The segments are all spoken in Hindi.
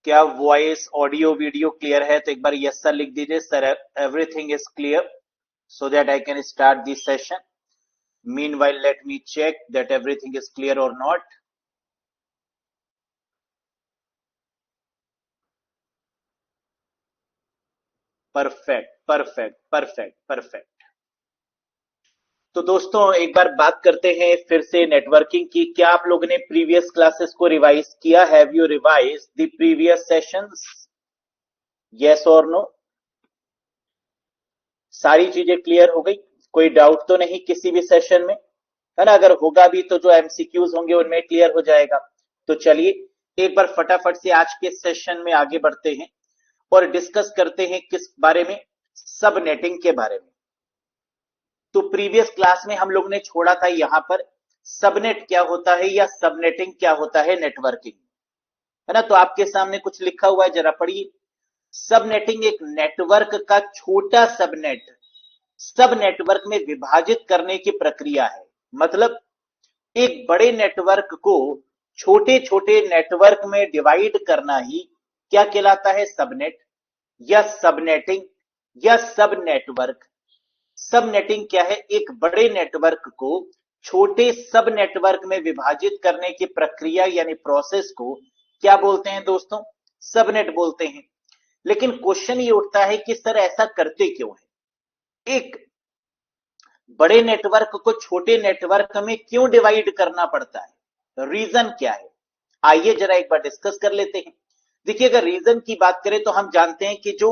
क्या वॉइस ऑडियो वीडियो क्लियर है? तो एक बार यस सर लिख दीजिए। Sir everything is clear so that I can start this session. Meanwhile, let me check that everything is clear or not. Perfect, perfect, perfect, perfect. तो दोस्तों एक बार बात करते हैं फिर से नेटवर्किंग की। क्या आप लोगों ने प्रीवियस क्लासेस को रिवाइज किया? Have you revise the previous sessions? Yes और नो? सारी चीजें क्लियर हो गई? कोई डाउट तो नहीं किसी भी सेशन में, है ना? अगर होगा भी तो जो एमसीक्यूज होंगे उनमें क्लियर हो जाएगा। तो चलिए एक बार फटाफट से आज के सेशन में आगे बढ़ते हैं और डिस्कस करते हैं किस बारे में? सबनेटिंग के बारे में। तो प्रीवियस क्लास में हम लोग ने छोड़ा था यहां पर सबनेट क्या होता है या सबनेटिंग क्या होता है नेटवर्किंग, है ना? तो आपके सामने कुछ लिखा हुआ है, जरा पढ़िए। सबनेटिंग एक नेटवर्क का छोटा सबनेट सब नेटवर्क में विभाजित करने की प्रक्रिया है। मतलब एक बड़े नेटवर्क को छोटे छोटे नेटवर्क में डिवाइड करना ही क्या कहलाता है? सबनेट या सबनेटिंग या सब नेटवर्क। सबनेटिंग क्या है? एक बड़े नेटवर्क को छोटे सब नेटवर्क में विभाजित करने की प्रक्रिया यानी प्रोसेस को क्या बोलते हैं दोस्तों? सबनेट बोलते हैं। लेकिन क्वेश्चन ये उठता है कि सर ऐसा करते क्यों है? एक बड़े नेटवर्क को छोटे नेटवर्क में क्यों डिवाइड करना पड़ता है? रीजन क्या है? आइए जरा एक बार डिस्कस कर लेते हैं। देखिए अगर रीजन की बात करें तो हम जानते हैं कि जो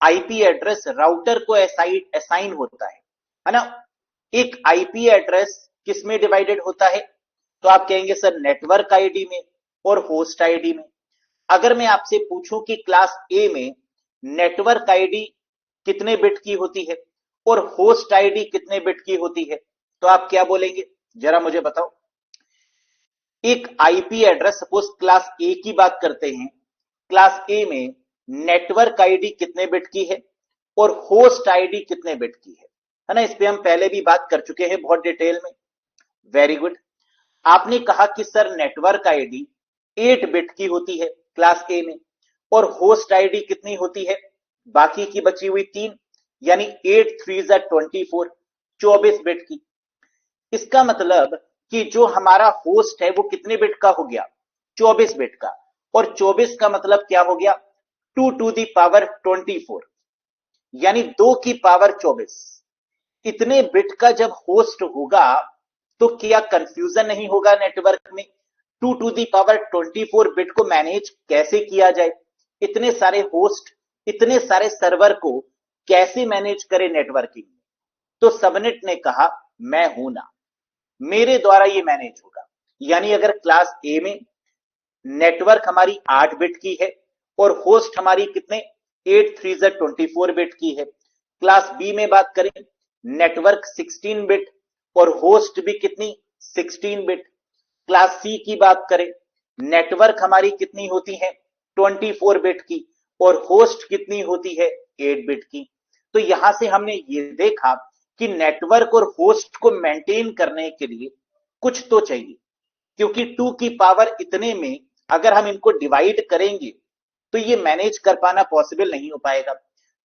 आईपी एड्रेस राउटर को असाइन होता है ना? एक आईपी एड्रेस किस में डिवाइडेड होता है? तो आप कहेंगे सर नेटवर्क आईडी में और होस्ट आईडी में। अगर मैं आपसे पूछूं कि क्लास ए में नेटवर्क आईडी कितने बिट की होती है और होस्ट आईडी कितने बिट की होती है, तो आप क्या बोलेंगे? जरा मुझे बताओ। एक आईपी एड्रेस, सपोज क्लास ए की बात करते हैं, क्लास ए में नेटवर्क आईडी कितने बिट की है और होस्ट आईडी कितने बिट की है ना? इस पे हम पहले भी बात कर चुके हैं बहुत डिटेल में। Very good. आपने कहा कि सर नेटवर्क आईडी 8 बिट की होती है क्लास ए में और होस्ट आईडी कितनी होती है? बाकी की बची हुई 3, यानी 8 3 24, 24 बिट की। इसका मतलब कि जो हमारा होस्ट है वो कितने बिट का हो गया? 24 बिट का। और 24 का मतलब क्या हो गया? 2 टू दी पावर 24, यानी 2 की पावर 24। इतने बिट का जब होस्ट होगा तो क्या कंफ्यूजन नहीं होगा नेटवर्क में? 2 टू दी पावर 24 बिट को मैनेज कैसे किया जाए? इतने सारे होस्ट, इतने सारे सर्वर को कैसे मैनेज करे नेटवर्किंग? तो सबनेट ने कहा मैं हूं ना, मेरे द्वारा ये मैनेज होगा। यानी अगर क्लास ए में नेटवर्क हमारी 8 बिट की है और होस्ट हमारी कितने? 8 3 24 बिट की है। क्लास बी में बात करें, नेटवर्क 16 बिट और होस्ट भी कितनी? 16 बिट। क्लास सी की बात करें, नेटवर्क हमारी कितनी होती है? 24 बिट की और होस्ट कितनी होती है? 8 बिट की। तो यहां से हमने ये देखा कि नेटवर्क और होस्ट को मेंटेन करने के लिए कुछ तो चाहिए, क्योंकि 2 की पावर इतने में अगर हम इनको डिवाइड करेंगे तो ये मैनेज कर पाना पॉसिबल नहीं हो पाएगा।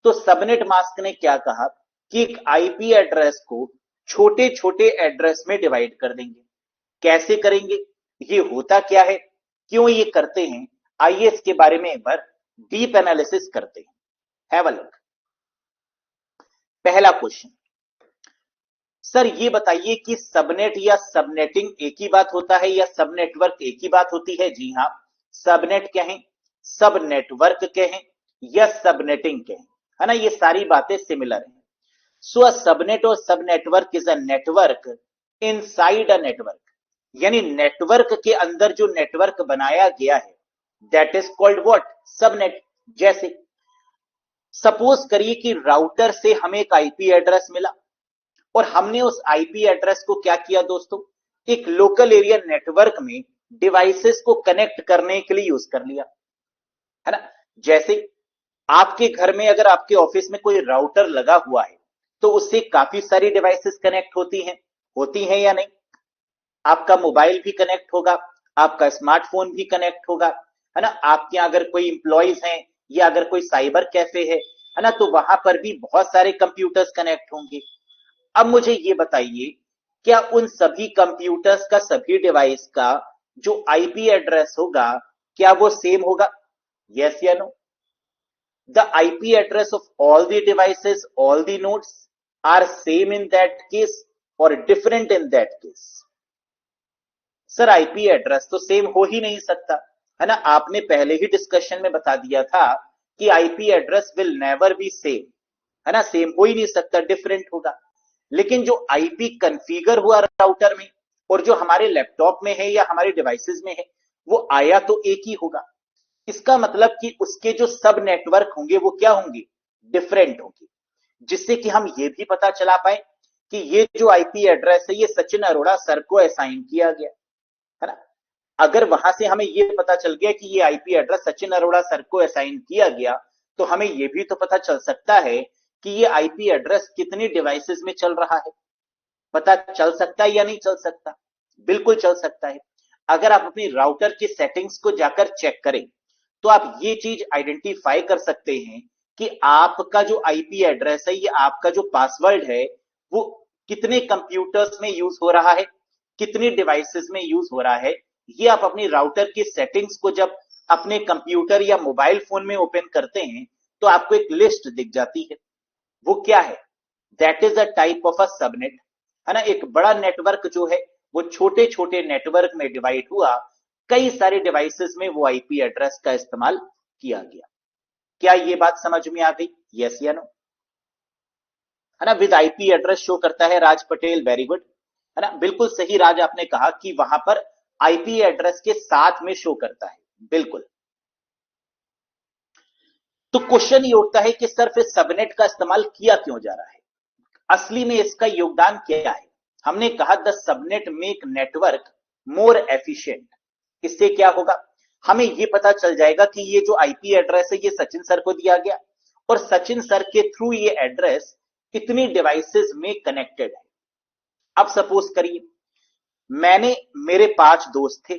तो सबनेट मास्क ने क्या कहा कि एक आईपी एड्रेस को छोटे छोटे एड्रेस में डिवाइड कर देंगे। कैसे करेंगे? ये होता क्या है, क्यों ये करते हैं? आइए इसके बारे में एक बार डीप एनालिसिस करते हैं। Have a look. पहला क्वेश्चन, सर ये बताइए कि सबनेट या सबनेटिंग एक ही बात होता है या सब नेटवर्क एक ही बात होती है? जी हां, सबनेट कहें, सब नेटवर्क कहें या सबनेटिंग कहें, है ना, ये सारी बातें सिमिलर हैं। सो अ सबनेट और सब network is a network inside a network, यानी नेटवर्क के अंदर जो नेटवर्क बनाया गया है that is called what? Subnet. जैसे सपोज करिए कि राउटर से हमें एक आईपी एड्रेस मिला और हमने उस आईपी एड्रेस को क्या किया दोस्तों? एक लोकल एरिया नेटवर्क में डिवाइसेस को कनेक्ट करने के लिए यूज कर लिया, है ना? जैसे आपके घर में अगर आपके ऑफिस में कोई राउटर लगा हुआ है तो उससे काफी सारी डिवाइसेस कनेक्ट होती हैं या नहीं? आपका मोबाइल भी कनेक्ट होगा, आपका स्मार्टफोन भी कनेक्ट होगा, है ना, आपके यहाँ अगर कोई इंप्लॉइज हैं या अगर कोई साइबर कैफे है ना, तो वहां पर भी बहुत सारे कंप्यूटर्स कनेक्ट होंगे। अब मुझे ये बताइए, क्या उन सभी कंप्यूटर्स का, सभी डिवाइस का जो आईपी एड्रेस होगा, क्या वो सेम होगा? यस या no? The IP address of all the devices, all the nodes are same in that case or different in that case? Sir IP address तो सेम हो ही नहीं सकता, है ना। आपने पहले ही डिस्कशन में बता दिया था कि IP address will never be same, है ना, सेम हो ही नहीं सकता, डिफरेंट होगा। लेकिन जो आईपी कॉन्फ़िगर हुआ राउटर में और जो हमारे लैपटॉप में है या हमारे डिवाइसेस में है, वो आया तो एक ही होगा। इसका मतलब कि उसके जो सब नेटवर्क होंगे वो क्या होंगे? डिफरेंट होंगे, जिससे कि हम ये भी पता चला पाए कि ये जो आईपी एड्रेस है ये सचिन अरोड़ा सर को असाइन किया गया, है ना। अगर वहां से हमें ये पता चल गया कि ये IP address Sachin Arora sir को असाइन किया गया, तो हमें ये भी तो पता चल सकता है कि ये आईपी एड्रेस कितने डिवाइसेस में चल रहा है। पता चल सकता है या नहीं चल सकता? बिल्कुल चल सकता है। अगर आप अपनी राउटर की सेटिंग्स को जाकर चेक करें तो आप ये चीज आइडेंटिफाई कर सकते हैं कि आपका जो आईपी एड्रेस है, ये आपका जो पासवर्ड है, वो कितने कंप्यूटर्स में यूज हो रहा है, कितनी डिवाइसेस में यूज हो रहा है। ये आप अपनी राउटर की सेटिंग्स को जब अपने कंप्यूटर या मोबाइल फोन में ओपन करते हैं तो आपको एक लिस्ट दिख जाती है। वो क्या है? That is a type of a subnet, है ना। एक बड़ा नेटवर्क जो है वो छोटे छोटे नेटवर्क में डिवाइड हुआ, कई सारे डिवाइसेस में वो आईपी एड्रेस का इस्तेमाल किया गया। क्या ये बात समझ में आ गई? यस या नो? है ना, विद आईपी एड्रेस शो करता है राज पटेल, वेरी गुड, है ना, बिल्कुल सही राज, आपने कहा कि वहां पर आईपी एड्रेस के साथ में शो करता है, बिल्कुल। तो क्वेश्चन ये उठता है कि सर फिर सबनेट का इस्तेमाल किया क्यों जा रहा है? असली में इसका योगदान क्या है? हमने कहा the subnet make network more efficient. इससे क्या होगा? हमें ये पता चल जाएगा कि ये जो आईपी एड्रेस है ये सचिन सर को दिया गया और सचिन सर के थ्रू ये एड्रेस इतनी डिवाइसेस में कनेक्टेड है। अब सपोज करिए मेरे 5 दोस्त थे,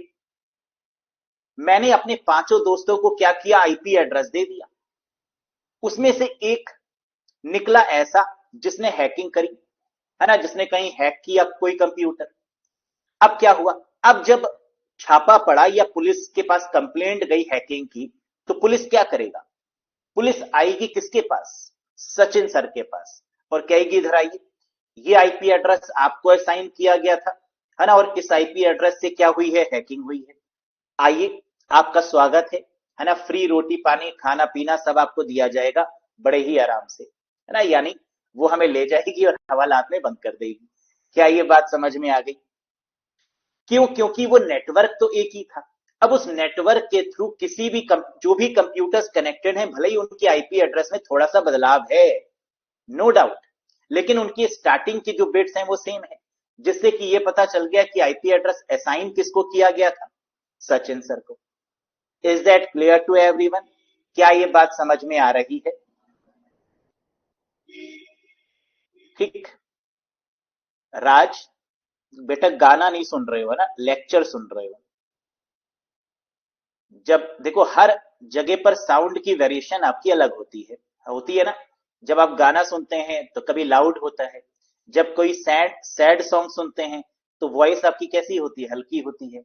मैंने अपने 5 दोस्तों को क्या किया? आईपी एड्रेस दे दिया। उसमें से एक निकला ऐसा जिसने हैकिंग करी, है ना, जिसने कहीं हैक किया कोई कंप्यूटर। अब क्या हुआ? अब जब छापा पड़ा या पुलिस के पास कंप्लेंट गई हैकिंग की, तो पुलिस क्या करेगा? पुलिस आएगी किसके पास? सचिन सर के पास, और कहेगी इधर आइए, ये आईपी एड्रेस आपको असाइन किया गया था, है ना, और इस आईपी एड्रेस से क्या हुई है? हैकिंग हुई है। आइए, आपका स्वागत है ना, फ्री रोटी पानी खाना पीना सब आपको दिया जाएगा बड़े ही आराम से, है ना। यानी वो हमें ले जाएगी और हवालात में बंद कर देगी। क्या ये बात समझ में आ गई? क्यों? क्योंकि वो नेटवर्क तो एक ही था। अब उस नेटवर्क के थ्रू किसी भी जो भी कंप्यूटर्स कनेक्टेड हैं, भले ही उनकी आईपी एड्रेस में थोड़ा सा बदलाव है, नो डाउट, लेकिन उनकी स्टार्टिंग की जो बिट्स हैं वो सेम है, जिससे कि ये पता चल गया कि आईपी एड्रेस असाइन किसको किया गया था? सचिन सर को। Is that clear to everyone? क्या ये बात समझ में आ रही है? ठीक। राज बेटा गाना नहीं सुन रहे हो ना, लेक्चर सुन रहे हो। जब देखो हर जगह पर साउंड की वेरिएशन आपकी अलग होती है ना। जब आप गाना सुनते हैं तो कभी लाउड होता है, जब कोई सैड सैड सॉन्ग सुनते हैं तो वॉइस आपकी कैसी होती है? हल्की होती है।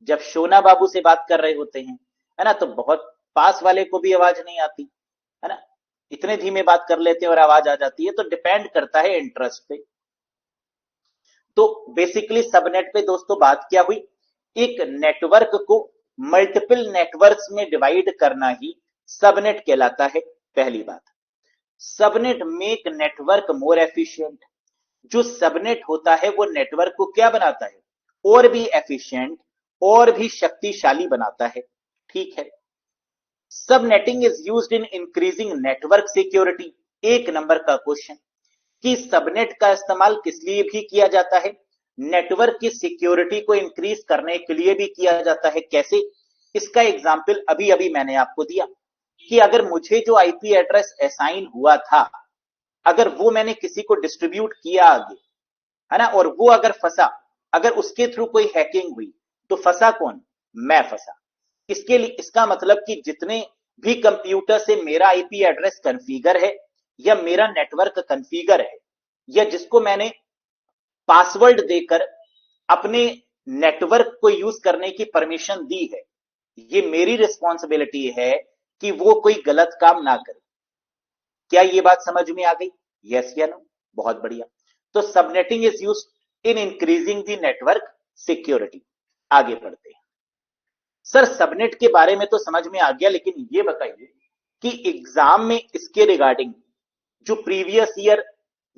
जब शोना बाबू से बात कर रहे होते हैं, है ना, तो बहुत पास वाले को भी आवाज नहीं आती, है ना, इतने धीमे बात कर लेते हैं और आवाज आ जाती है। तो डिपेंड करता है इंटरेस्ट पे। तो बेसिकली सबनेट पे दोस्तों बात क्या हुई? एक नेटवर्क को मल्टीपल नेटवर्क्स में डिवाइड करना ही सबनेट कहलाता है। पहली बात, subnet make network more efficient. जो सबनेट होता है वो नेटवर्क को क्या बनाता है? और भी एफिशिएंट, और भी शक्तिशाली बनाता है। ठीक है। Subnetting is used in increasing network security. एक नंबर का क्वेश्चन कि सबनेट का इस्तेमाल किस लिए भी किया जाता है? नेटवर्क की सिक्योरिटी को इंक्रीज करने के लिए भी किया जाता है। कैसे? इसका एग्जाम्पल अभी अभी मैंने आपको दिया कि अगर मुझे जो आईपी एड्रेस असाइन हुआ था, अगर वो मैंने किसी को डिस्ट्रीब्यूट किया आगे, है ना, और वो अगर फंसा, अगर उसके थ्रू कोई हैकिंग हुई, तो फंसा कौन? मैं फंसा। इसके लिए इसका मतलब कि जितने भी कंप्यूटर से मेरा आईपी एड्रेस कॉन्फ़िगर है या मेरा नेटवर्क कॉन्फ़िगर है या जिसको मैंने पासवर्ड देकर अपने नेटवर्क को यूज करने की परमिशन दी है, ये मेरी रिस्पॉन्सिबिलिटी है कि वो कोई गलत काम ना करे। क्या ये बात समझ में आ गई? यस या नो? बहुत बढ़िया। तो subnetting is use in increasing the network security. आगे बढ़ते हैं। सर सबनेट के बारे में तो समझ में आ गया, लेकिन ये बताइए कि एग्जाम में इसके रिगार्डिंग जो प्रीवियस ईयर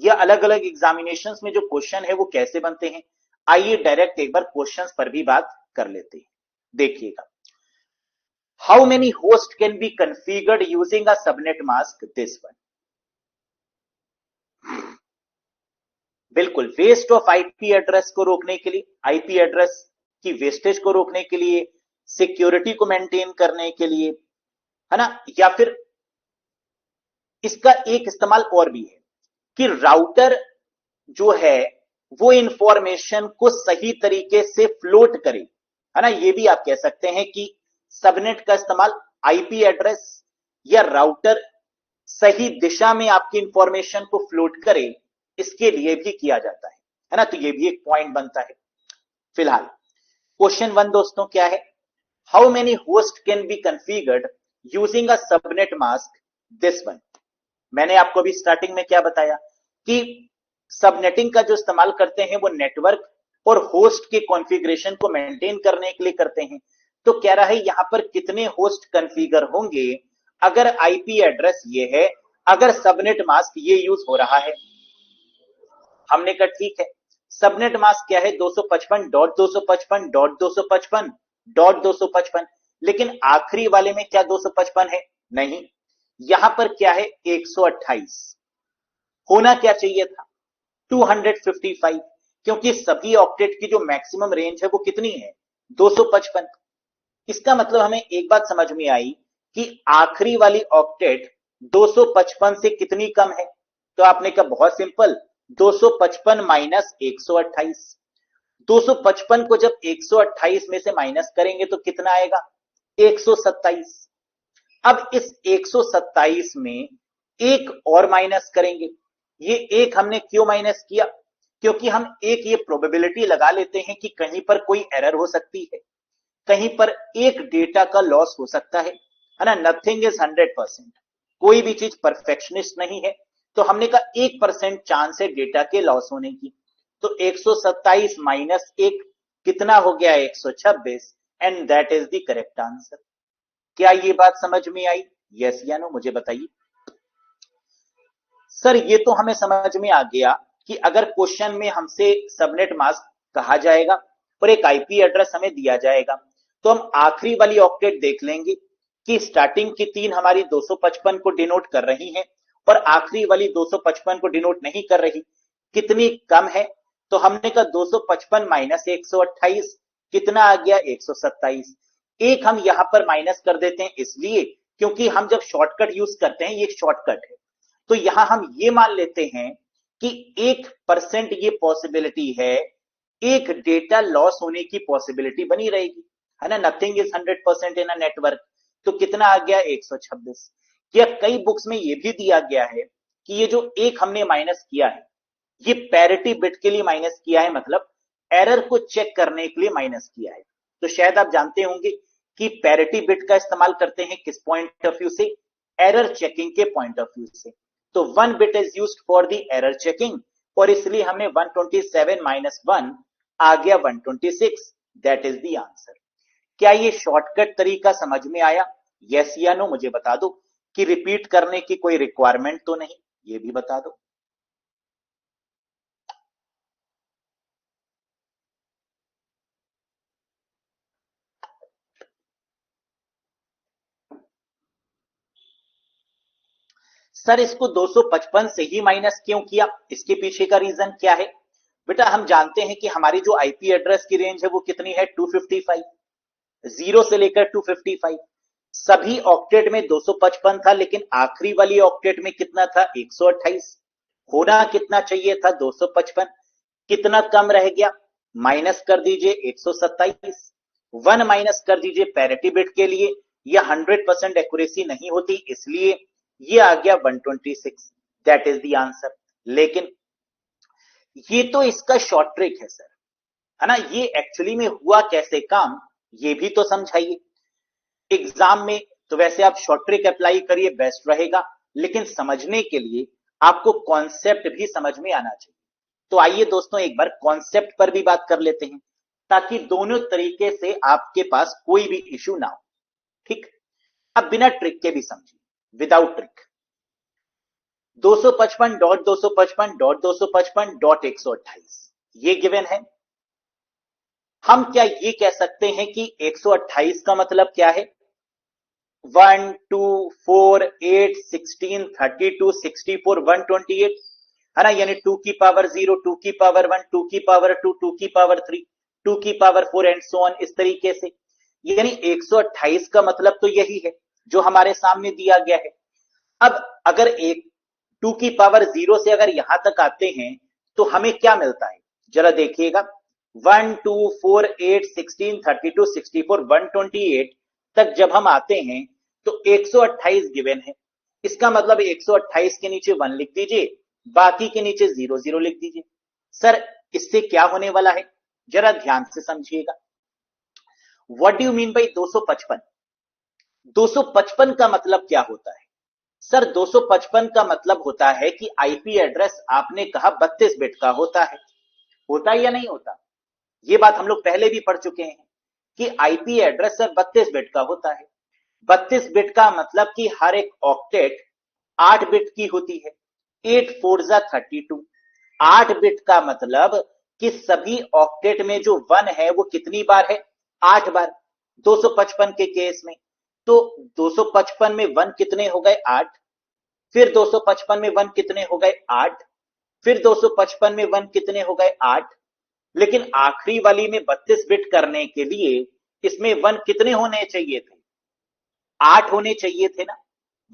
या अलग अलग एग्जामिनेशंस में जो क्वेश्चन है वो कैसे बनते हैं। आइए डायरेक्ट एक बार क्वेश्चंस पर भी बात कर लेते हैं। देखिएगा, how many host can be configured using a subnet mask? This one. बिल्कुल, वेस्ट ऑफ आईपी एड्रेस को रोकने के लिए, आईपी एड्रेस की वेस्टेज को रोकने के लिए, सिक्योरिटी को मेंटेन करने के लिए, है ना। या फिर इसका एक इस्तेमाल और भी है कि राउटर जो है वो इंफॉर्मेशन को सही तरीके से फ्लोट करे, है ना। ये भी आप कह सकते हैं कि सबनेट का इस्तेमाल आईपी एड्रेस या राउटर सही दिशा में आपकी इंफॉर्मेशन को फ्लोट करे, इसके लिए भी किया जाता है ना। तो ये भी एक पॉइंट बनता है। फिलहाल क्वेश्चन वन दोस्तों क्या है? How many host can be configured using a subnet mask? This one. मैंने आपको अभी स्टार्टिंग में क्या बताया कि सबनेटिंग का जो इस्तेमाल करते हैं वो नेटवर्क और होस्ट के कॉन्फ़िगरेशन को मेंटेन करने के लिए करते हैं। तो कह रहा है यहां पर कितने होस्ट कॉन्फ़िगर होंगे अगर आईपी एड्रेस ये है, अगर सबनेट मास्क ये यूज हो रहा है। हमने कहा ठीक है, सबनेट मास्क क्या है? 255.255.255.255, लेकिन आखिरी वाले में क्या 255 है? नहीं, यहां पर क्या है? 128। होना क्या चाहिए था? 255, क्योंकि सभी ऑक्टेट की जो मैक्सिमम रेंज है वो कितनी है? 255। इसका मतलब हमें एक बात समझ में आई कि आखिरी वाली ऑक्टेट 255 से कितनी कम है। तो आपने कहा बहुत सिंपल, 255 माइनस 128। 255 को जब 128 में से माइनस करेंगे तो कितना आएगा? 127। अब इस 127 में एक और माइनस करेंगे। ये एक हमने क्यों माइनस किया? क्योंकि हम एक ये प्रोबेबिलिटी लगा लेते हैं कि कहीं पर कोई एरर हो सकती है, कहीं पर एक डेटा का लॉस हो सकता है ना। नथिंग इज 100%, कोई भी चीज परफेक्शनिस्ट नहीं है। तो हमने कहा 1% चांस है डेटा के लॉस होने की। तो 127 माइनस 1 कितना हो गया? 126, and that is the correct answer. क्या ये बात समझ में आई? यस या नो? मुझे बताइए। सर ये तो हमें समझ में आ गया कि अगर क्वेश्चन में हमसे सबनेट मास्क कहा जाएगा और एक आईपी एड्रेस हमें दिया जाएगा, तो हम आखिरी वाली ऑक्टेट देख लेंगे कि स्टार्टिंग की 3 हमारी 255 को डिनोट कर रही हैं और आखिरी वाली 255 को डिनोट नहीं कर रही, कितनी कम है। तो हमने कहा 255 माइनस 128 कितना आ गया? 127। एक हम यहां पर माइनस कर देते हैं इसलिए क्योंकि हम जब शॉर्टकट यूज करते हैं, ये शॉर्टकट है, तो यहां हम ये मान लेते हैं कि 1% ये पॉसिबिलिटी है, एक डेटा लॉस होने की पॉसिबिलिटी बनी रहेगी, है ना। Nothing is 100% in a network. तो कितना आ गया? 126। या कई बुक्स में ये भी दिया गया है कि ये जो एक हमने माइनस किया है, ये पैरिटी बिट के लिए माइनस किया है, मतलब एरर को चेक करने के लिए माइनस किया है। तो शायद आप जानते होंगे कि पैरिटी बिट का इस्तेमाल करते हैं किस पॉइंट ऑफ व्यू से? एरर चेकिंग के पॉइंट ऑफ व्यू से। तो 1 bit is used for the error checking, और इसलिए हमने 127 माइनस 1 आ गया 126, दैट इज द आंसर। क्या ये शॉर्टकट तरीका समझ में आया? यस या नो? मुझे बता दो कि रिपीट करने की कोई रिक्वायरमेंट तो नहीं, ये भी बता दो। सर इसको 255 से ही माइनस क्यों किया? इसके पीछे का रीजन क्या है? बेटा हम जानते हैं कि हमारी जो आईपी एड्रेस की रेंज है वो कितनी है? 255, 0 से लेकर 255। सभी ऑक्टेट में 255 था, लेकिन आखिरी वाली ऑक्टेट में कितना था? 128। होना कितना चाहिए था? 255। कितना कम रह गया? माइनस कर दीजिए 127। 1 माइनस कर दीजिए पैरिटी बिट के लिए, यह 100% एक्यूरेसी नहीं होती, इसलिए ये आ गया 126, दैट इज द आंसर। लेकिन ये तो इसका शॉर्ट ट्रिक है सर, है ना, ये एक्चुअली में हुआ कैसे काम ये भी तो समझाइए। एग्जाम में तो वैसे आप शॉर्ट ट्रिक अप्लाई करिए, बेस्ट रहेगा, लेकिन समझने के लिए आपको कॉन्सेप्ट भी समझ में आना चाहिए। तो आइए दोस्तों एक बार कॉन्सेप्ट पर भी बात कर लेते हैं, ताकि दोनों तरीके से आपके पास कोई भी इश्यू ना हो। ठीक, अब बिना ट्रिक के भी समझिए, विदाउट ट्रिक। 255.255.255.128 ये गिवन है। हम क्या ये कह सकते हैं कि 128 का मतलब क्या है? 1 2 4 8 16 32 64 128, है ना, यानी 2 की पावर 0, 2 की पावर 1, 2 की पावर 2, 2 की पावर 3, 2 की पावर 4 एंड सो ऑन, इस तरीके से। यानी 128 का मतलब तो यही है जो हमारे सामने दिया गया है। अब अगर एक 2 की पावर 0 से अगर यहां तक आते हैं तो हमें क्या मिलता है, जरा देखिएगा। 1 2 4 8 16 32 64 128 तक जब हम आते हैं तो 128 गिवन है। इसका मतलब 128 के नीचे 1 लिख दीजिए, बाकी के नीचे 0 0 लिख दीजिए। सर इससे क्या होने वाला है, जरा ध्यान से समझिएगा। What do you mean by 255? 255 का मतलब क्या होता है? सर 255 का मतलब होता है कि आईपी एड्रेस आपने कहा 32 बिट का होता है या नहीं होता? ये बात हम लोग पहले भी पढ़ चुके हैं कि आईपी एड्रेस सर 32 बिट का होता है। 32 बिट का मतलब कि हर एक ऑक्टेट 8 बिट की होती है। 8 4 जा 32। 8 बिट का मतलब कि सभी ऑक्टेट में जो 1 है वो कितनी बार है? 8 बार। 255 के केस में तो 255 में 1 कितने हो गए? 8। फिर 255 में 1 कितने हो गए? 8। फिर 255 में 1 कितने हो गए? 8। लेकिन आखिरी वाली में 32 बिट करने के लिए इसमें 1 कितने होने चाहिए थे? 8 होने चाहिए थे ना?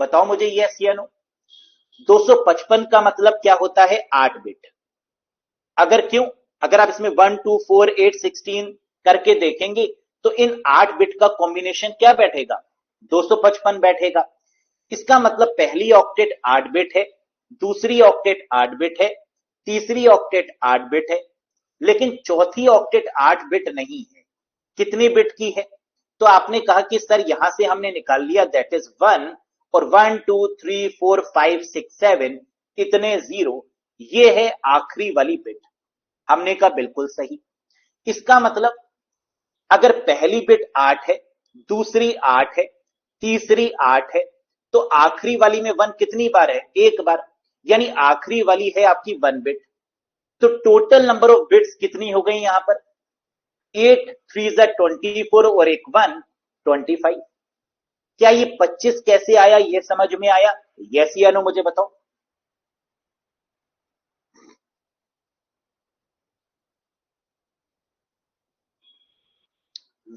बताओ मुझे यस या नो। 255 का मतलब क्या होता है? 8 बिट। अगर क्यों, अगर आप इसमें 1 2 4 8 16 करके देखेंगे तो इन 8 बिट का कॉम्बिनेशन क्या बैठेगा? 255 बैठेगा। इसका मतलब पहली ऑक्टेट 8 बिट है, दूसरी ऑक्टेट 8 बिट है, तीसरी ऑक्टेट 8 बिट है, लेकिन चौथी ऑक्टेट 8 बिट नहीं है। कितनी बिट की है? तो आपने कहा कि सर यहां से हमने निकाल लिया, दैट इज 1, और 1 2 3 4 5 6 7 इतने 0, ये है आखिरी वाली बिट। हमने कहा बिल्कुल सही। इसका मतलब अगर पहली बिट 8 है, दूसरी 8 है, तीसरी 8 है, तो आखिरी वाली में 1 कितनी बार है? एक बार, यानी आखिरी वाली है आपकी 1 बिट। तो टोटल नंबर ऑफ बिट्स कितनी हो गई यहां पर? 8 3 जा 24 और एक 1 25। क्या ये 25 कैसे आया, ये समझ में आया? यस या नो मुझे बताओ।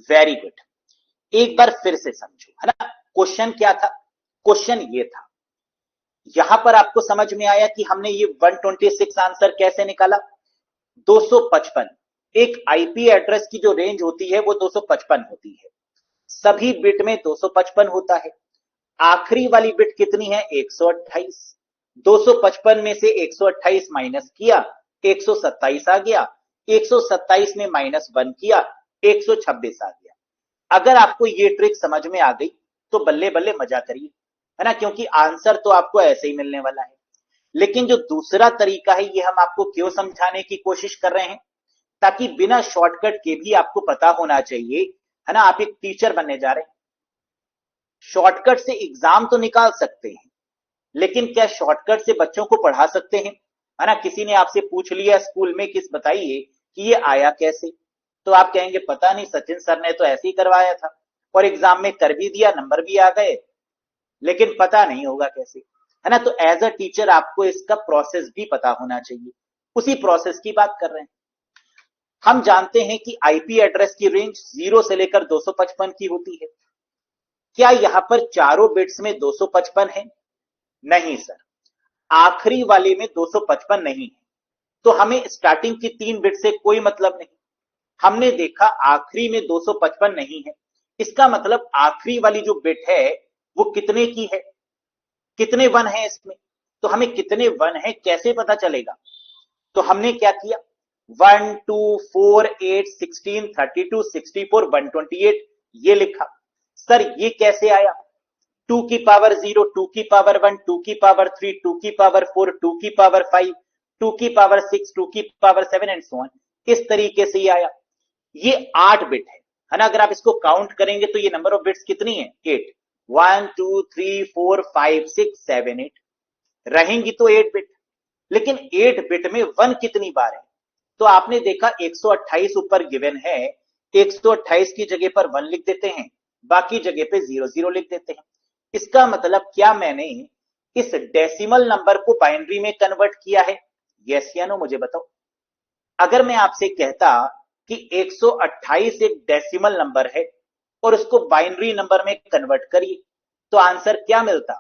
Very good. एक बार फिर से समझो, है ना, क्वेश्चन क्या था? क्वेश्चन ये था, यहां पर आपको समझ में आया कि हमने ये 126 आंसर कैसे निकाला? 255, एक आईपी एड्रेस की जो रेंज होती है वो 255 होती है, सभी बिट में 255 होता है। आखिरी वाली बिट कितनी है? 128। 255 में से 128 माइनस किया, 127 आ गया। 127 में -1 किया, 126 आ गया। अगर आपको ये ट्रिक समझ में आ गई तो बल्ले बल्ले मजा करिए, है ना, क्योंकि आंसर तो आपको ऐसे ही मिलने वाला है। लेकिन जो दूसरा तरीका है ये हम आपको क्यों समझाने की कोशिश कर रहे हैं? ताकि बिना शॉर्टकट के भी आपको पता होना चाहिए, है ना, आप एक टीचर बनने जा रहे हैं। शॉर्टकट से एग्जाम तो निकाल सकते हैं, लेकिन क्या शॉर्टकट से बच्चों को पढ़ा सकते हैं? है ना, किसी ने आपसे पूछ लिया स्कूल में किस बताइए कि ये आया कैसे, तो आप कहेंगे पता नहीं, सचिन सर ने तो ऐसे ही करवाया था और एग्जाम में कर भी दिया, नंबर भी आ गए, लेकिन पता नहीं होगा कैसे, है ना। तो एज अ टीचर आपको इसका प्रोसेस भी पता होना चाहिए, उसी प्रोसेस की बात कर रहे हैं। हम जानते हैं कि आईपी एड्रेस की रेंज 0 से लेकर 255 की होती है। क्या यहां पर चारों बिट्स में 255 है? नहीं सर, आखिरी वाले में 255 नहीं है, तो हमें स्टार्टिंग की 3 बिट से कोई मतलब नहीं। हमने देखा आखिरी में 255 नहीं है, इसका मतलब आखिरी वाली जो बिट है वो कितने की है, कितने वन है इसमें, तो हमें कितने वन है कैसे पता चलेगा। तो हमने क्या किया, 1 2 4 8 16 32 64 128 ये लिखा। सर ये कैसे आया, 2 की पावर 0, 2 की पावर 1, 2 की पावर 3, 2 की पावर 4, 2 की पावर 5, 2 की पावर 6, 2 की पावर 7 एंड सो ऑन, इस तरीके से ही आया। ये 8 बिट है ना। अगर आप इसको काउंट करेंगे तो ये नंबर ऑफ बिट्स कितनी है, 8, 1 2 3 4 5 6 7 8 रहेंगी तो 8 बिट। लेकिन 8 बिट में 1 कितनी बार है, तो आपने देखा 128 ऊपर गिवन है, 128 की जगह पर 1 लिख देते हैं, बाकी जगह पे 0 0 लिख देते हैं। इसका मतलब क्या मैंने इस डेसिमल नंबर को बाइनरी में कन्वर्ट किया है, यस या नो मुझे बताओ। अगर मैं आपसे कहता कि 128 एक डेसिमल नंबर है और उसको बाइनरी नंबर में कन्वर्ट करिए, तो आंसर क्या मिलता,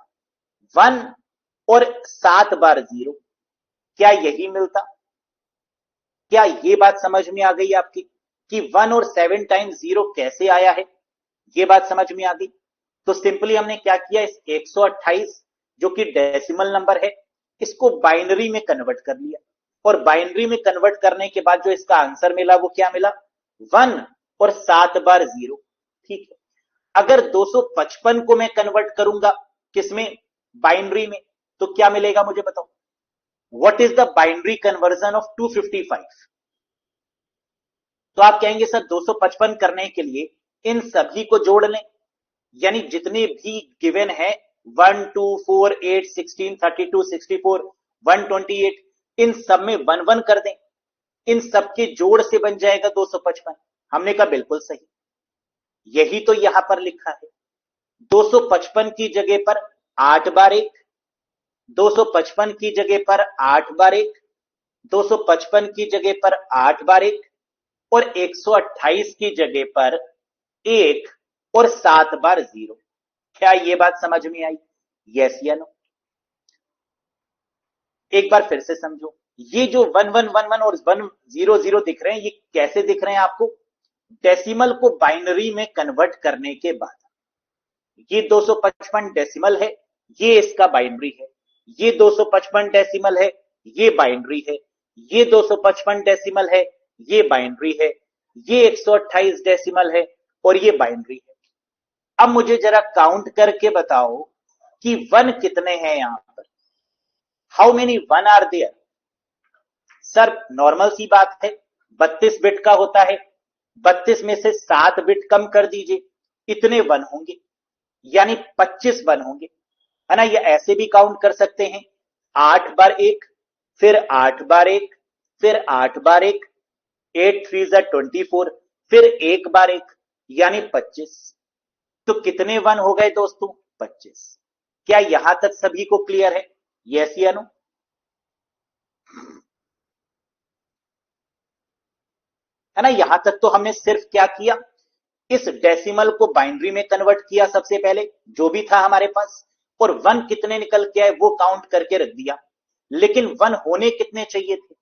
1 और 7 बार 0, क्या यही मिलता। क्या ये बात समझ में आ गई आपकी कि 1 और 7 टाइम्स 0 कैसे आया है, ये बात समझ में आ गई। तो सिंपली हमने क्या किया, इस 128 जो कि डेसिमल नंबर है इसको बाइनरी में कन्वर्ट कर लिया, और बाइनरी में कन्वर्ट करने के बाद जो इसका आंसर मिला वो क्या मिला, 1 और 7 बार 0। ठीक है, अगर 255 को मैं कन्वर्ट करूंगा किसमें, बाइनरी में, तो क्या मिलेगा मुझे बताओ। What is the binary conversion of 255। तो आप कहेंगे सर 255 करने के लिए इन सभी को जोड़ लें, यानी जितने भी गिवन है 1 2 4 8 16 32 64 128 इन सब में 1 1 कर दें, इन सब के जोड़ से बन जाएगा 255। हमने कहा बिल्कुल सही, यही तो यहां पर लिखा है। 255 की जगह पर 8 बार 1, 255 की जगह पर 8 बार 1, 255 की जगह पर 8 बार 1 और 128 की जगह पर 1 और 7 बार 0। क्या ये बात समझ में आई, यस या नो। एक बार फिर से समझो, ये जो 1 1 1 1 और 1 0 0 दिख रहे हैं, ये कैसे दिख रहे हैं आपको, डेसिमल को बाइनरी में कन्वर्ट करने के बाद। ये 255 डेसिमल है, ये इसका बाइनरी है, ये 255 डेसिमल है, ये बाइनरी है, ये 255 डेसिमल है, ये बाइनरी है, ये 128 डेसिमल है और ये बाइनरी है। अब मुझे जरा काउंट करके बताओ कि 1 कितने हैं यहां पर, how many 1 are there. Sir normal सी बात है, 32 बिट का होता है, 32 में से 7 बिट कम कर दीजिए, इतने 1 होंगे, यानी 25 1 होंगे, है ना। ये ऐसे भी काउंट कर सकते हैं, 8 बार 1, फिर 8 बार 1, फिर 8 बार 1, 8 3 24, फिर 1 बार 1 यानी 25। तो कितने 1 हो गए दोस्तों, 25। क्या यहां तक सभी को क्लियर है, यस या नो। है ना, यहां तक तो हमने सिर्फ क्या किया, इस डेसिमल को बाइनरी में कन्वर्ट किया सबसे पहले जो भी था हमारे पास, और 1 कितने निकल के आए वो काउंट करके रख दिया। लेकिन 1 होने कितने चाहिए थे,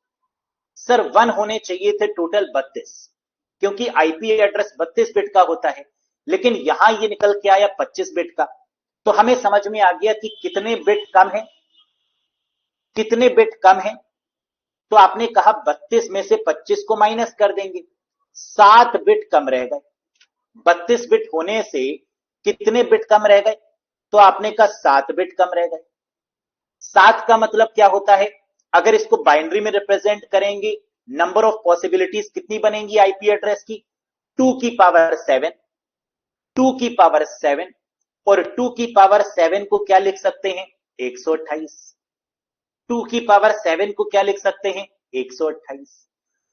सर 1 होने चाहिए थे टोटल 32, क्योंकि आईपी एड्रेस 32 बिट का होता है, लेकिन यहां ये निकल के आया 25 बिट का। तो हमें समझ में आ गया कि कितने बिट कम है, कितने बिट कम है। तो आपने कहा 32 में से 25 को माइनस कर देंगे, 7 बिट कम रह गए। 32 बिट होने से कितने बिट कम रह गए, तो आपने कहा 7 बिट कम रह गए। 7 का मतलब क्या होता है, अगर इसको बाइनरी में रिप्रेजेंट करेंगे, नंबर ऑफ पॉसिबिलिटीज कितनी बनेंगी आईपी एड्रेस की, 2 की पावर 7, 2 की पावर 7, और 2 की पावर 7 को क्या लिख सकते हैं, 128। 2 की पावर 7 को क्या लिख सकते हैं, 128।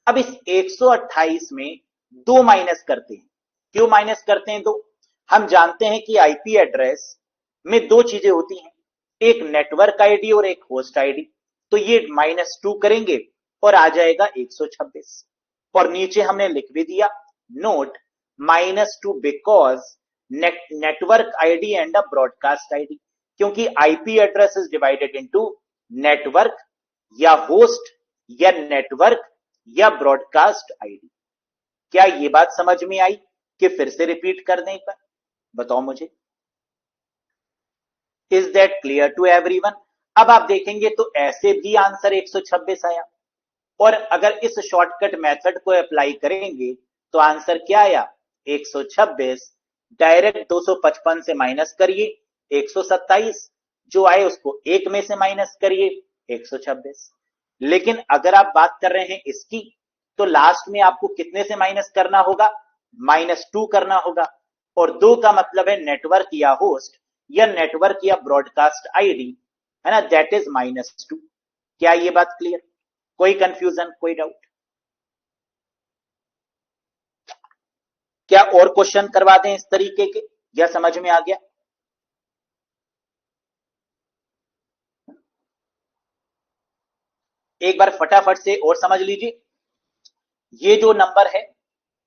अब इस 128 में 2 माइनस करते हैं, क्यों माइनस करते हैं 2, हम जानते हैं कि आईपी एड्रेस में 2 चीजें होती हैं, एक नेटवर्क आईडी और एक होस्ट आईडी। तो ये -2 करेंगे और आ जाएगा 126, और नीचे हमने लिख भी दिया note -2 because network ID and a broadcast ID, क्योंकि IP address is divided into network या होस्ट या नेटवर्क या ब्रॉडकास्ट आईडी। क्या ये बात समझ में आई कि फिर से रिपीट करने पर? बताओ मुझे, is that clear to everyone? अब आप देखेंगे तो ऐसे भी आंसर 126 आया, और अगर इस शॉर्टकट मेथड को अप्लाई करेंगे तो आंसर क्या आया? 126। डायरेक्ट 255 से माइनस करिए 127, जो आए उसको एक में से माइनस करिए 126। लेकिन अगर आप बात कर रहे हैं इसकी, तो लास्ट में आपको कितने से माइनस करना होगा? -2 करना होगा, और 2 का मतलब है नेटवर्क या होस्ट या नेटवर्क या ब्रॉडकास्ट आईडी, है ना, दैट इज -2। क्या ये बात क्लियर? कोई कंफ्यूजन, कोई डाउट? क्या और क्वेश्चन करवा दें इस तरीके के, या समझ में आ गया? एक बार फटाफट से और समझ लीजिए। ये जो नंबर है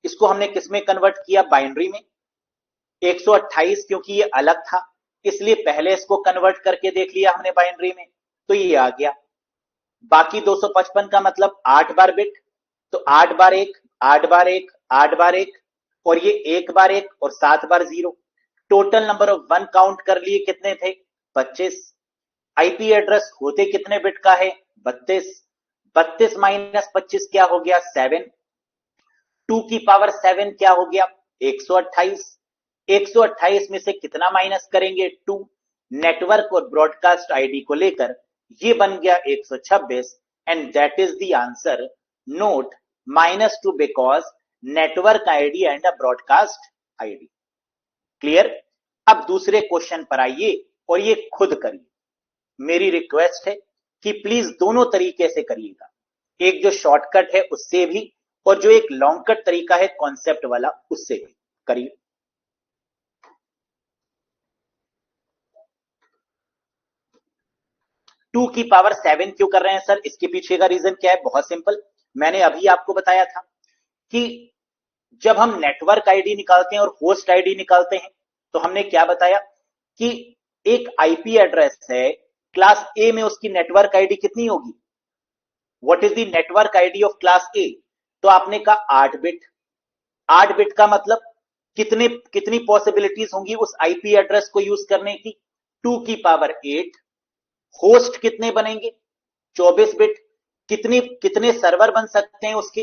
इसको हमने किसमें कन्वर्ट किया? बाइनरी में। 128 क्योंकि ये अलग था इसलिए पहले इसको कन्वर्ट करके देख लिया हमने बाइनरी में, तो ये आ गया। बाकी 255 का मतलब 8 बार बिट, तो 8 बार 1, 8 बार 1, 8 बार 1, और ये 1 बार 1 और 7 बार 0। टोटल नंबर ऑफ 1 काउंट कर लिए कितने थे? 25। आईपी एड्रेस होते कितने बिट का है? 32। 32 माइनस 25 क्या हो गया? 7। 2 की पावर 7 क्या हो गया? 128। 128 में से कितना माइनस करेंगे? 2। नेटवर्क और ब्रॉडकास्ट आईडी को लेकर ये बन गया 126, and that is the answer. Note -2 because network ID and a broadcast ID. Clear? अब दूसरे क्वेश्चन पर आइए और ये खुद करिए। मेरी रिक्वेस्ट है कि प्लीज दोनों तरीके से करिएगा, एक जो शॉर्टकट है उससे भी, और जो एक लॉन्ग कट तरीका है कॉन्सेप्ट वाला उससे भी करिए। टू की पावर 7 क्यों कर रहे हैं सर? इसके पीछे का रीजन क्या है? बहुत सिंपल। मैंने अभी आपको बताया था कि जब हम नेटवर्क आईडी निकालते हैं और होस्ट आईडी निकालते हैं तो हमने क्या बताया कि एक आईपी एड्रेस है क्लास ए में, उसकी नेटवर्क आईडी कितनी होगी? What is the network ID of class ए? तो आपने कहा 8 बिट। 8 बिट का मतलब कितने कितनी पॉसिबिलिटीज होंगी उस आईपी एड्रेस को यूज करने की? 2 की पावर 8। होस्ट कितने बनेंगे? 24 बिट। कितने कितने सर्वर बन सकते हैं उसके?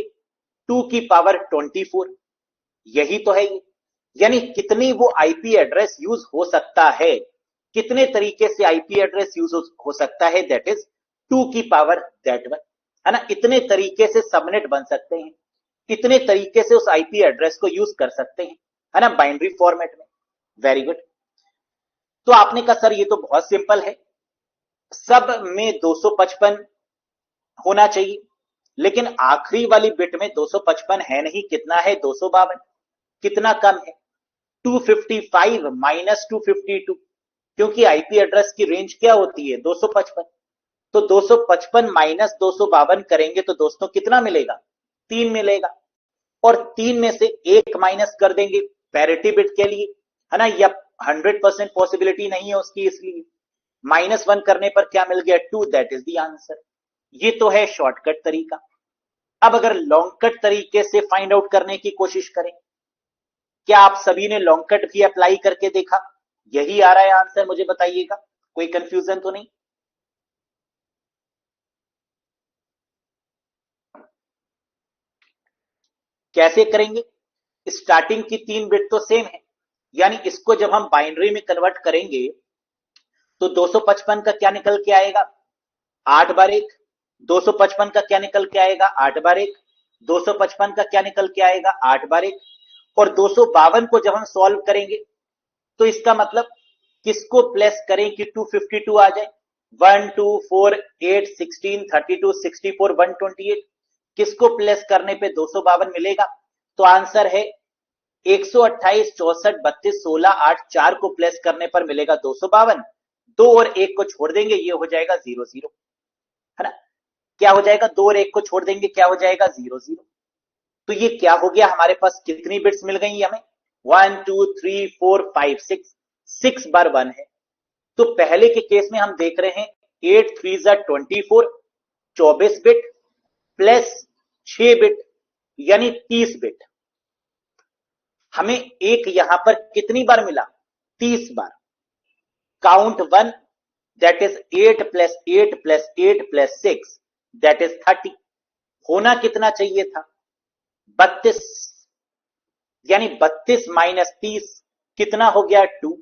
2 की पावर 24। यही तो है ये, यानी कितनी वो आईपी एड्रेस यूज हो सकता है, कितने तरीके से आईपी एड्रेस यूज हो सकता है, दैट इज 2 की पावर दैट वन, है ना। इतने तरीके से सबनेट बन सकते हैं, इतने तरीके से उस आईपी एड्रेस को यूज कर सकते हैं, है ना, बाइनरी फॉर्मेट में। Very good. तो आपने कहा सर ये तो बहुत सिंपल है, सब में 255 होना चाहिए, लेकिन आखिरी वाली बिट में 255 है नहीं, कितना है? 252। कितना कम है? 255 माइनस 252, क्योंकि आईपी एड्रेस की रेंज क्या होती है? 255। तो 255 माइनस 252 करेंगे तो दोस्तों कितना मिलेगा? 3 मिलेगा, और 3 में से एक माइनस कर देंगे पैरिटी बिट के लिए, है ना, या 100% पॉसिबिलिटी नहीं है उसकी, इसलिए -1 करने पर क्या मिल गया? 2, दैट इज द आंसर। ये तो है शॉर्टकट तरीका। अब अगर लॉन्ग कट तरीके से फाइंड आउट करने की कोशिश करें, क्या आप सभी ने लॉन्ग कट भी अप्लाई करके देखा? यही आ रहा है आंसर, मुझे बताइएगा, कोई कंफ्यूजन तो नहीं? कैसे करेंगे? स्टार्टिंग की 3 बिट तो सेम है, यानी इसको जब हम बाइनरी में कन्वर्ट करेंगे तो 255 का क्या निकल के आएगा? 8 बार 1। 255 का क्या निकल के आएगा? 8 बार 1। 255 का क्या निकल के आएगा? 8 बार 1। और 252 को जब हम सॉल्व करेंगे तो इसका मतलब किसको प्लस करें कि 252 आ जाए? 1 2 4 8 16 32 64 128, किसको प्लस करने पे 252 मिलेगा? तो आंसर है 128 64 32 16 8, 4 को प्लस करने पर मिलेगा 252। 2 और 1 को छोड़ देंगे, ये हो जाएगा 0 0, है ना। क्या हो जाएगा? 2 और 1 को छोड़ देंगे, क्या हो जाएगा? 0 0। तो ये क्या हो गया? हमारे पास कितनी बिट्स मिल गई हमें? 1 2 3 4 5 6, 6 बार 1 है। तो पहले के केस में हम देख रहे हैं 8 3 24, 24 बिट प्लस 6 बिट, यानी 30 बिट। हमें एक यहां पर कितनी बार मिला? 30 बार। Count 1, that is 8 plus 8 plus 8 plus 6, that is 30। होना कितना चाहिए था? 32। यानी 32 माइनस 30 कितना हो गया? 2।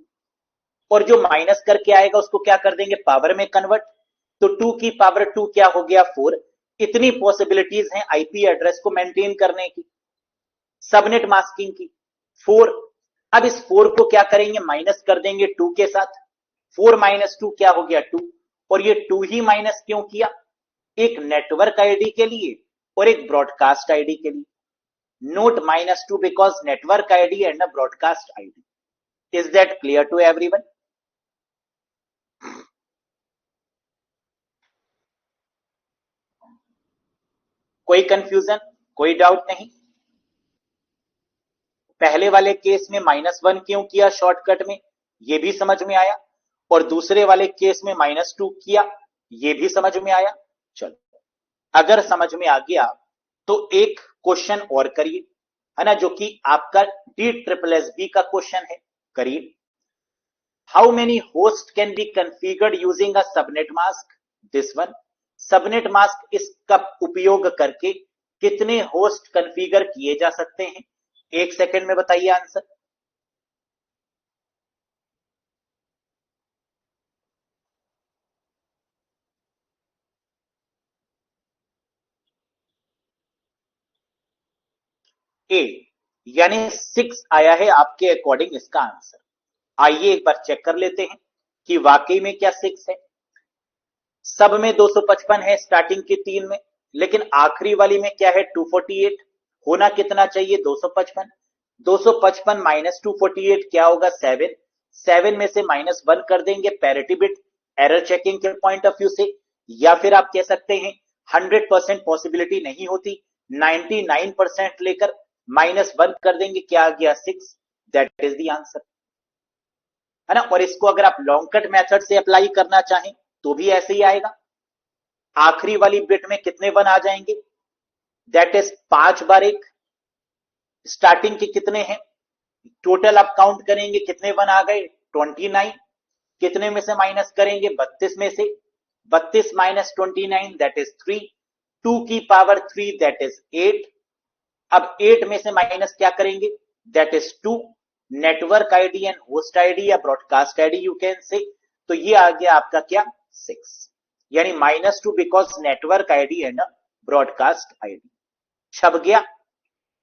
और जो माइनस करके आएगा उसको क्या कर देंगे? पावर में कन्वर्ट। तो 2 की पावर 2 क्या हो गया? 4। इतनी पॉसिबिलिटीज हैं आईपी एड्रेस को मेंटेन करने की, सबनेट मास्किंग की। 4। अब इस 4 को क्या करेंगे? माइनस कर देंगे 2 के साथ। 4 माइनस 2 क्या हो गया? 2। और ये 2 ही माइनस क्यों किया? एक नेटवर्क आईडी के लिए और एक ब्रॉडकास्ट आईडी के लिए। Note -2 because network ID and a broadcast ID. Is that clear to everyone? कोई कंफ्यूजन, कोई डाउट नहीं? पहले वाले केस में -1 क्यों किया शॉर्टकट में, ये भी समझ में आया। और दूसरे वाले केस में -2 किया, ये भी समझ में आया। चलो, अगर समझ में आ गया तो एक क्वेश्चन और करिए, है ना, जो कि आपका DSSS का क्वेश्चन है। करिए। How many hosts can be configured using a subnet mask? This one. Subnet mask इसका उपयोग करके कितने होस्ट कॉन्फ़िगर किए जा सकते हैं? 1 सेकंड में बताइए आंसर। ए, यानी 6 आया है आपके अकॉर्डिंग इसका आंसर। आइए एक बार चेक कर लेते हैं कि वाकई में क्या 6 है। सब में 255 है स्टार्टिंग की 3 में, लेकिन आखिरी वाली में क्या है? 248। होना कितना चाहिए? 255। 255 माइनस 248 क्या होगा? 7। 7 में से -1 कर देंगे पैरिटी बिट, एरर चेकिंग के पॉइंट ऑफ व्यू से। या फिर आप कह सकते हैं 100% पॉसिबिलिटी नहीं होती, 99% लेकर -1 कर देंगे, क्या आ गया? 6। दैट इज द आंसर, है ना। और इसको अगर आप लॉन्ग कट मेथड से अप्लाई करना चाहें तो भी ऐसे ही आएगा। आखिरी वाली बिट में कितने 1 आ जाएंगे? That is 5 bar 1। स्टार्टिंग के कितने हैं? टोटल आप काउंट करेंगे कितने 1 आ गए? 29। कितने में से माइनस करेंगे? 32 में से। 32 माइनस 29 दैट इज 3। 2 की पावर 3 दैट इज 8। अब 8 में से माइनस क्या करेंगे? That is 2। Network ID and host ID या broadcast ID you can say. तो ये आ गया आपका क्या? 6। यानी -2 because network ID and broadcast ID. छप गया।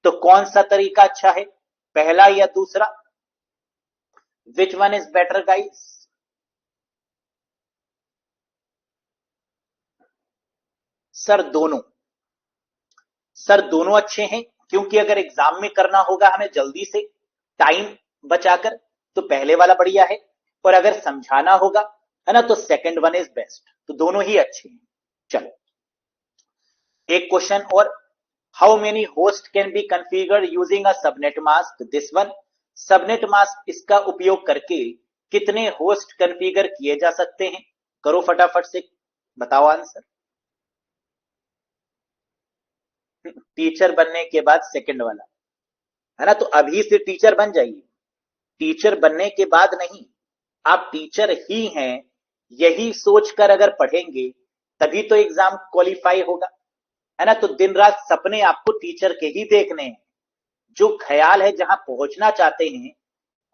तो कौन सा तरीका अच्छा है, पहला या दूसरा? Which one is better guys? Sir दोनों। सर दोनों अच्छे हैं, क्योंकि अगर एग्जाम में करना होगा हमें जल्दी से टाइम बचाकर तो पहले वाला बढ़िया है, और अगर समझाना होगा, है ना, तो सेकंड वन इज बेस्ट। तो दोनों ही अच्छे हैं। चलो एक क्वेश्चन और। How many host can be configured using a subnet mask? This one. Subnet mask इसका उपयोग करके कितने होस्ट कॉन्फ़िगर किए जा सकते हैं? करो फटाफट से, बताओ आंसर। टीचर बनने के बाद सेकंड वाला, है ना, तो अभी से टीचर बन जाइए। टीचर बनने के बाद नहीं, आप टीचर ही हैं, यही सोचकर अगर पढ़ेंगे तभी तो एग्जाम क्वालिफाई होगा, है ना। तो दिन रात सपने आपको टीचर के ही देखने हैं। जो ख्याल है, जहां पहुंचना चाहते हैं,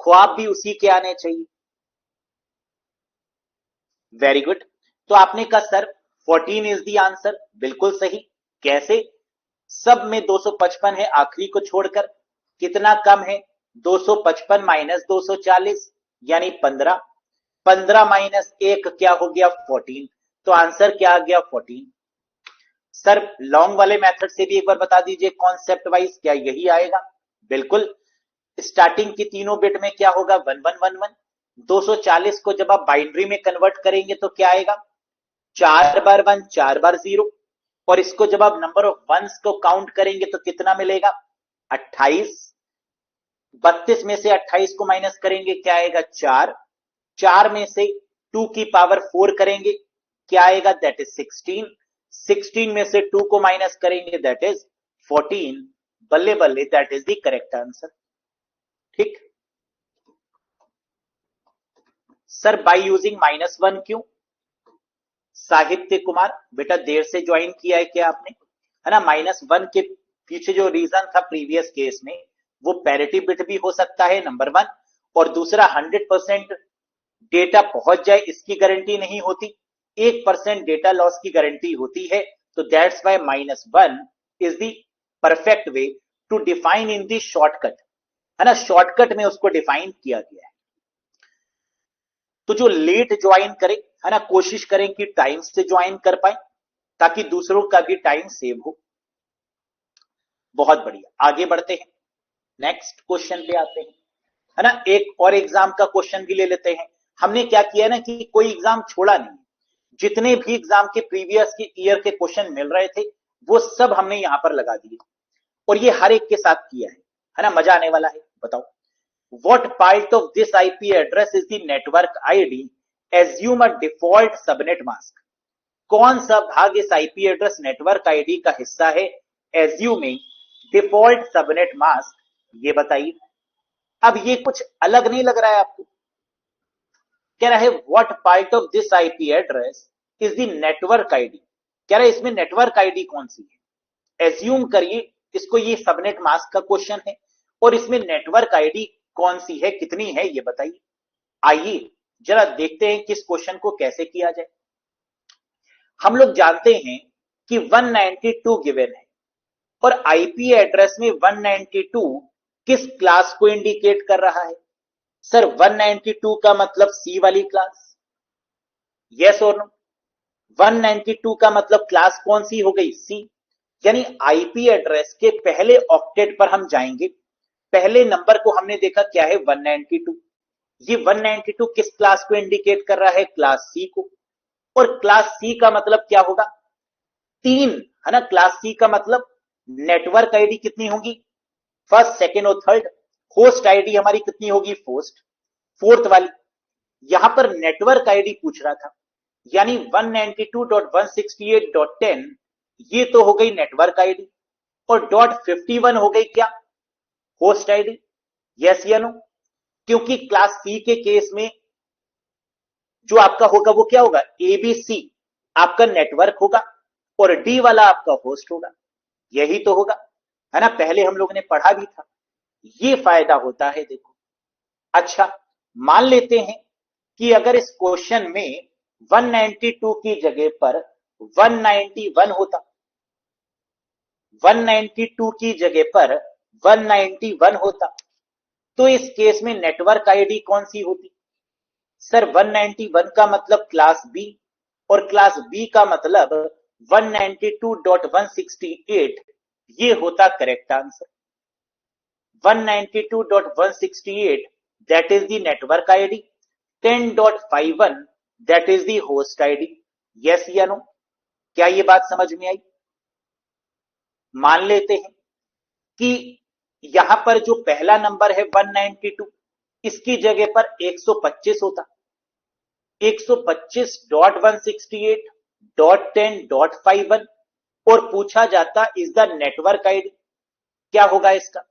ख्वाब भी उसी के आने चाहिए। Very good. तो आपने कहा सर 14 इज द आंसर, बिल्कुल सही। कैसे? सब में 255 है आखिरी को छोड़कर। कितना कम है? 255 माइनस 240 यानी 15। 15 माइनस 1 क्या हो गया? 14। तो आंसर क्या आ गया? 14। सर लॉन्ग वाले मेथड से भी एक बार बता दीजिए कॉन्सेप्ट वाइज, क्या यही आएगा? बिल्कुल। स्टार्टिंग की तीनों बिट में क्या होगा? 1111। 240 को जब आप बाइनरी में कन्वर्ट करेंगे तो क्या आएगा? 4 बार 1 4 बार 0। और इसको जब आप नंबर ऑफ वंस को काउंट करेंगे तो कितना मिलेगा? 28। 32 में से 28 को माइनस करेंगे, क्या आएगा? 4। 4 में से 2 की पावर 4 करेंगे, क्या आएगा? That is 16। 16 में से 2 को माइनस करेंगे, दैट इज 14। बल्ले बल्ले, that is the correct answer. ठीक। सर बाय यूजिंग -1 क्यों? साहित्य कुमार बेटा देर से ज्वाइन किया है क्या आपने, है ना। -1 के पीछे जो रीजन था प्रीवियस केस में, वो पैरिटी बिट भी हो सकता है, नंबर 1। और दूसरा 100% डेटा पहुंच जाए इसकी गारंटी नहीं होती, 1% डेटा लॉस की गारंटी होती है। तो that's why -1 is the perfect way to define in the shortcut, है ना। शॉर्टकट में उसको डिफाइन किया गया है। तो जो लेट ज्वाइन करे, है ना, कोशिश करें कि टाइम से ज्वाइन कर पाए ताकि दूसरों का भी टाइम सेव हो। बहुत बढ़िया, आगे बढ़ते हैं, नेक्स्ट क्वेश्चन पे आते हैं, है ना। एक और एग्जाम का क्वेश्चन भी ले लेते हैं। हमने क्या किया ना कि कोई एग्जाम छोड़ा नहीं, जितने भी एग्जाम के प्रीवियस के ईयर के क्वेश्चन मिल रहे थे वो सब हमने यहां पर लगा दिए, और ये हर एक के साथ किया है ना। मजा आने वाला है। बताओ, what part of this IP address is the network ID? Assume a default subnet mask. कौन सा भाग इस IP एड्रेस नेटवर्क आईडी का हिस्सा है? Assuming default subnet mask, ये बताइए। अब ये कुछ अलग नहीं लग रहा है आपको? कह रहा है what part of this IP address is the network ID? कह रहा है इसमें नेटवर्क आईडी कौन सी है? एज्यूम करिए इसको, ये सबनेट मास्क का क्वेश्चन है और इसमें नेटवर्क आईडी कौन सी है, कितनी है, ये बताइए। आइए जरा देखते हैं कि इस क्वेश्चन को कैसे किया जाए। हम लोग जानते हैं कि 192 गिवन है और आईपी एड्रेस में 192 किस क्लास को इंडिकेट कर रहा है? सर 192 का मतलब सी वाली क्लास, यस और नो? 192 का मतलब क्लास कौन सी हो गई? सी। यानी आईपी एड्रेस के पहले ऑक्टेट पर हम जाएंगे, पहले नंबर को हमने देखा क्या है? 192। ये 192 किस क्लास को इंडिकेट कर रहा है? क्लास सी को। और क्लास सी का मतलब क्या होगा? 3, है ना। क्लास सी का मतलब नेटवर्क आईडी कितनी होगी? फर्स्ट, सेकेंड और थर्ड। होस्ट आईडी हमारी कितनी होगी? फोर्थ वाली। यहां पर नेटवर्क आईडी पूछ रहा था, यानी 192.168.10 ये तो हो गई नेटवर्क आईडी, और .51 हो गई क्या? Host ID. यस या नो? क्योंकि क्लास सी के केस में जो आपका होगा वो क्या होगा? एबीसी आपका नेटवर्क होगा और डी वाला आपका होस्ट होगा, यही तो होगा, है ना। पहले हम लोग ने पढ़ा भी था, ये फायदा होता है। देखो, अच्छा मान लेते हैं कि अगर इस क्वेश्चन में 192 की जगह पर 191 होता, 192 की जगह पर 191 होता, तो इस केस में नेटवर्क आईडी कौन सी होती? सर 191 का मतलब क्लास बी, और क्लास बी का मतलब 192.168, ये होता correct answer. 192.168 that is the network ID, 10.51 that is the host ID. yes या नो? क्या ये बात समझ में आई? मान लेते हैं कि यहां पर जो पहला नंबर है 192, इसकी जगह पर 125 होता, 125.168.10.51, और पूछा जाता इज द नेटवर्क आईडी, क्या होगा इसका?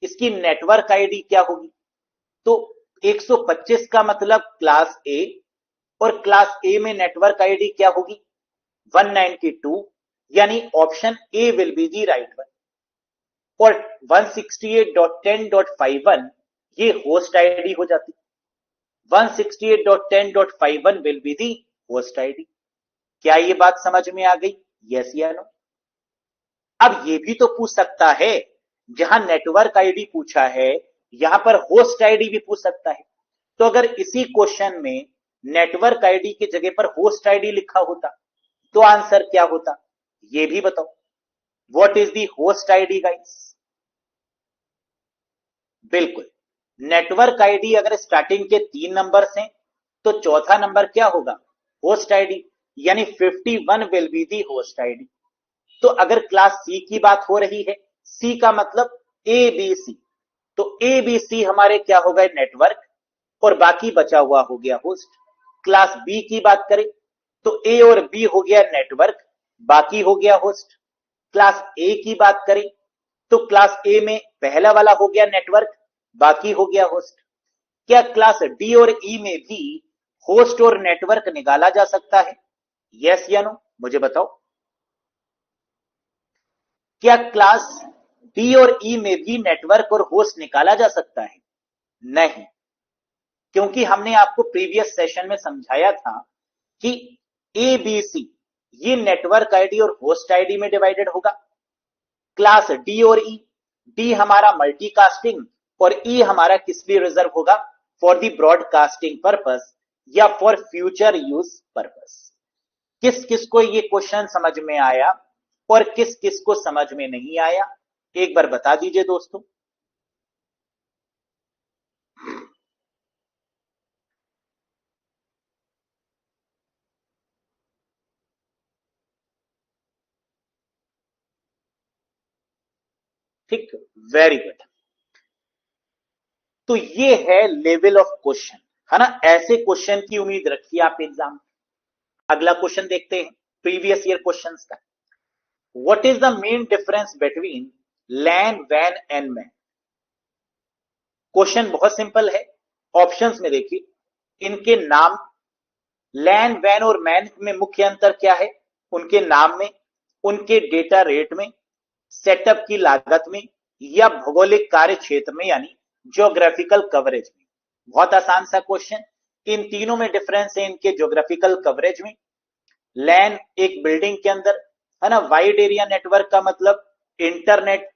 इसकी नेटवर्क आईडी क्या होगी? तो 125 का मतलब क्लास ए, और क्लास ए में नेटवर्क आईडी क्या होगी? 192, यानी option A will be the right one. और 168.10.51 ये होस्ट आईडी हो जाती, 168.10.51 will be the host ID. क्या ये बात समझ में आ गई? यस या नो? अब ये भी तो पूछ सकता है, जहां नेटवर्क आईडी पूछा है यहां पर होस्ट आईडी भी पूछ सकता है। तो अगर इसी क्वेश्चन में नेटवर्क आईडी की जगह पर होस्ट आईडी लिखा होता तो आंसर क्या होता? ये भी बताओ। What is the host ID guys? बिल्कुल, नेटवर्क आईडी अगर स्टार्टिंग के 3 नंबर्स हैं तो चौथा नंबर क्या होगा? होस्ट आईडी, यानी 51 will be the host ID. तो अगर क्लास सी की बात हो रही है, सी का मतलब ए बी सी, तो ए बी सी हमारे क्या हो गए? नेटवर्क, और बाकी बचा हुआ हो गया होस्ट। क्लास बी की बात करें तो ए और बी हो गया नेटवर्क, बाकी हो गया होस्ट। क्लास ए की बात करें तो क्लास ए में पहला वाला हो गया नेटवर्क, बाकी हो गया होस्ट। क्या क्लास डी और ई में भी होस्ट और नेटवर्क निकाला जा सकता है? यस या नो, मुझे बताओ। क्या क्लास डी और ई में भी नेटवर्क और होस्ट निकाला जा सकता है? नहीं, क्योंकि हमने आपको प्रीवियस सेशन में समझाया था कि ए बी सी ये नेटवर्क आईडी और होस्ट आईडी में डिवाइडेड होगा। क्लास डी और ई, डी हमारा मल्टीकास्टिंग और ई हमारा किस लिए रिजर्व होगा? फॉर द ब्रॉडकास्टिंग पर्पस या फॉर फ्यूचर यूज पर्पस। किस किस को ये क्वेश्चन समझ में आया और किस किस को समझ में नहीं आया, एक बार बता दीजिए दोस्तों। ठीक, वेरी गुड। तो ये है लेवल ऑफ क्वेश्चन, है ना। ऐसे क्वेश्चन की उम्मीद रखिए आप एग्जाम। अगला क्वेश्चन देखते हैं प्रीवियस ईयर क्वेश्चंस का। What is the main difference between LAN, वैन एंड मैन? क्वेश्चन बहुत सिंपल है। ऑप्शंस में देखिए, इनके नाम, लैन, वैन और मैन में मुख्य अंतर क्या है? उनके नाम में, उनके डेटा रेट में, सेटअप की लागत में, या भौगोलिक कार्य क्षेत्र में यानी ज्योग्राफिकल कवरेज में। बहुत आसान सा क्वेश्चन। इन तीनों में डिफरेंस है इनके ज्योग्राफिकल कवरेज में। लैन एक बिल्डिंग के अंदर, है ना, वाइड एरिया नेटवर्क का मतलब internet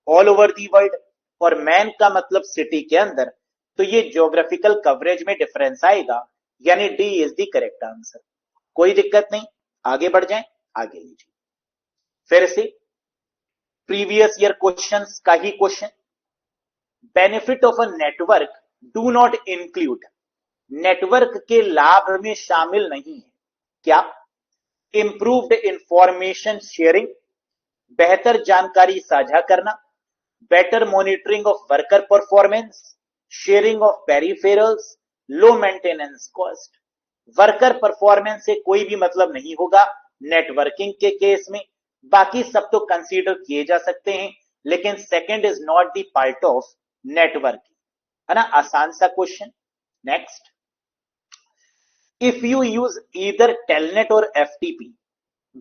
all over the world, और मैन का मतलब सिटी के अंदर। तो ये ज्योग्राफिकल कवरेज में डिफरेंस आएगा, यानी D is the correct answer. कोई दिक्कत नहीं, आगे बढ़ जाएं। आगे लीजिए फिर से प्रीवियस ईयर क्वेश्चंस का ही question. Benefit of a network do not include, network के लाभ में शामिल नहीं है क्या? इंप्रूव्ड इंफॉर्मेशन शेयरिंग, बेहतर जानकारी साझा करना, better monitoring of worker performance, sharing of peripherals, low maintenance cost. Worker performance से कोई भी मतलब नहीं होगा नेटवर्किंग के केस में। बाकी सब तो कंसीडर किए जा सकते हैं, लेकिन second is not the part of networking, है ना। आसान सा question. Next, if you use either telnet or ftp,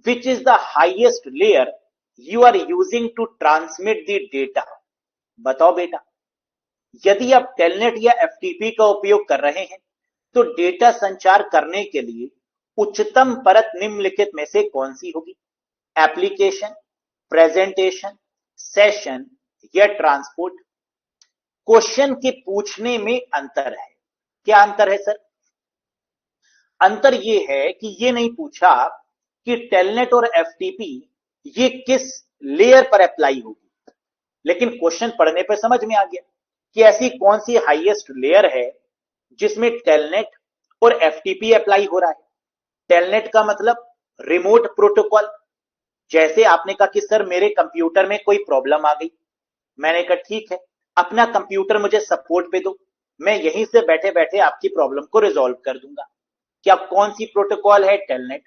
which is the highest layer you are using to transmit the data? बताओ बेटा, यदि आप टेलनेट या एफटीपी का उपयोग कर रहे हैं तो डेटा संचार करने के लिए उच्चतम परत निम्नलिखित में से कौन सी होगी? एप्लीकेशन, प्रेजेंटेशन, सेशन या ट्रांसपोर्ट? क्वेश्चन के पूछने में अंतर है। क्या अंतर है सर? अंतर यह है कि ये नहीं पूछा कि टेलनेट और एफटीपी ये किस लेयर पर अप्लाई होगी, लेकिन क्वेश्चन पढ़ने पर समझ में आ गया कि ऐसी कौन सी हाईएस्ट लेयर है जिसमें टेलनेट और एफटीपी अप्लाई हो रहा है। टेलनेट का मतलब रिमोट प्रोटोकॉल। जैसे आपने कहा कि सर मेरे कंप्यूटर में कोई प्रॉब्लम आ गई, मैंने कहा ठीक है, अपना कंप्यूटर मुझे सपोर्ट पे दो, मैं यहीं से बैठे बैठे आपकी प्रॉब्लम को रिजॉल्व कर दूंगा। क्या कौन सी प्रोटोकॉल है? टेलनेट।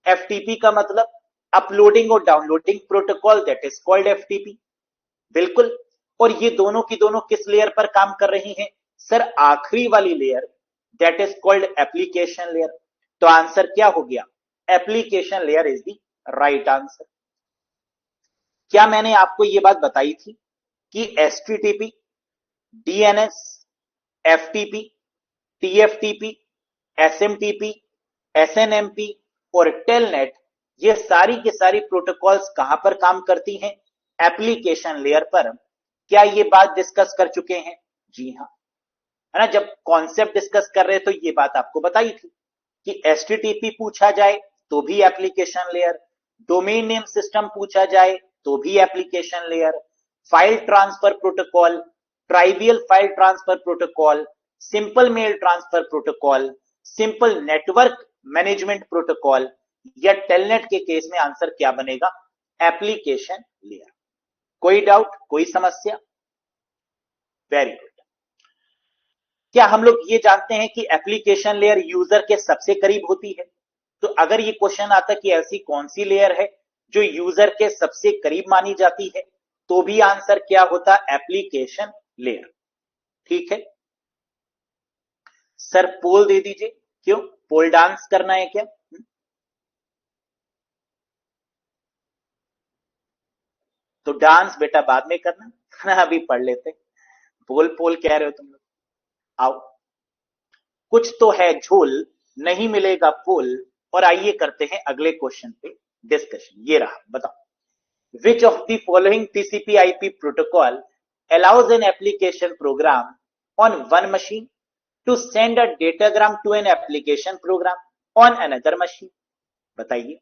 एफटीपी का मतलब अपलोडिंग और downloading protocol, that is called FTP. बिल्कुल। और ये दोनों की दोनों किस लेयर पर काम कर रही हैं? सर आखिरी वाली layer, that is called application layer. तो आंसर क्या हो गया? Application layer is the right answer. क्या मैंने आपको ये बात बताई थी कि HTTP, DNS, FTP, TFTP, SMTP, SNMP और टेलनेट, ये सारी की सारी प्रोटोकॉल्स कहां पर काम करती हैं? एप्लीकेशन लेयर पर। क्या ये बात डिस्कस कर चुके हैं? जी हां, है ना। जब कॉन्सेप्ट डिस्कस कर रहे तो ये बात आपको बताई थी कि एचटीटीपी पूछा जाए तो भी application layer, domain name system पूछा जाए तो भी application layer, file transfer protocol, trivial file transfer protocol, simple mail transfer protocol, simple network management protocol, या टेलनेट के केस में आंसर क्या बनेगा? Application layer. कोई डाउट, कोई समस्या? Very good. क्या हम लोग ये जानते हैं कि एप्लीकेशन लेयर यूजर के सबसे करीब होती है? तो अगर ये क्वेश्चन आता कि ऐसी कौन सी लेयर है जो यूजर के सबसे करीब मानी जाती है, तो भी आंसर क्या होता? Application layer. ठीक है सर, पोल दे दीजिए। क्यों, पोल डांस करना है क्या? तो डांस बेटा बाद में करना अभी पढ़ लेते। पोल पोल कह रहे हो तुम लोग, आओ। कुछ तो है झोल, नहीं मिलेगा पोल। और आइए करते हैं अगले क्वेश्चन पे डिस्कशन। ये रहा, बताओ। विच of the following TCP IP protocol allows an application program on one machine to send a datagram to an application program on another machine? बताइए।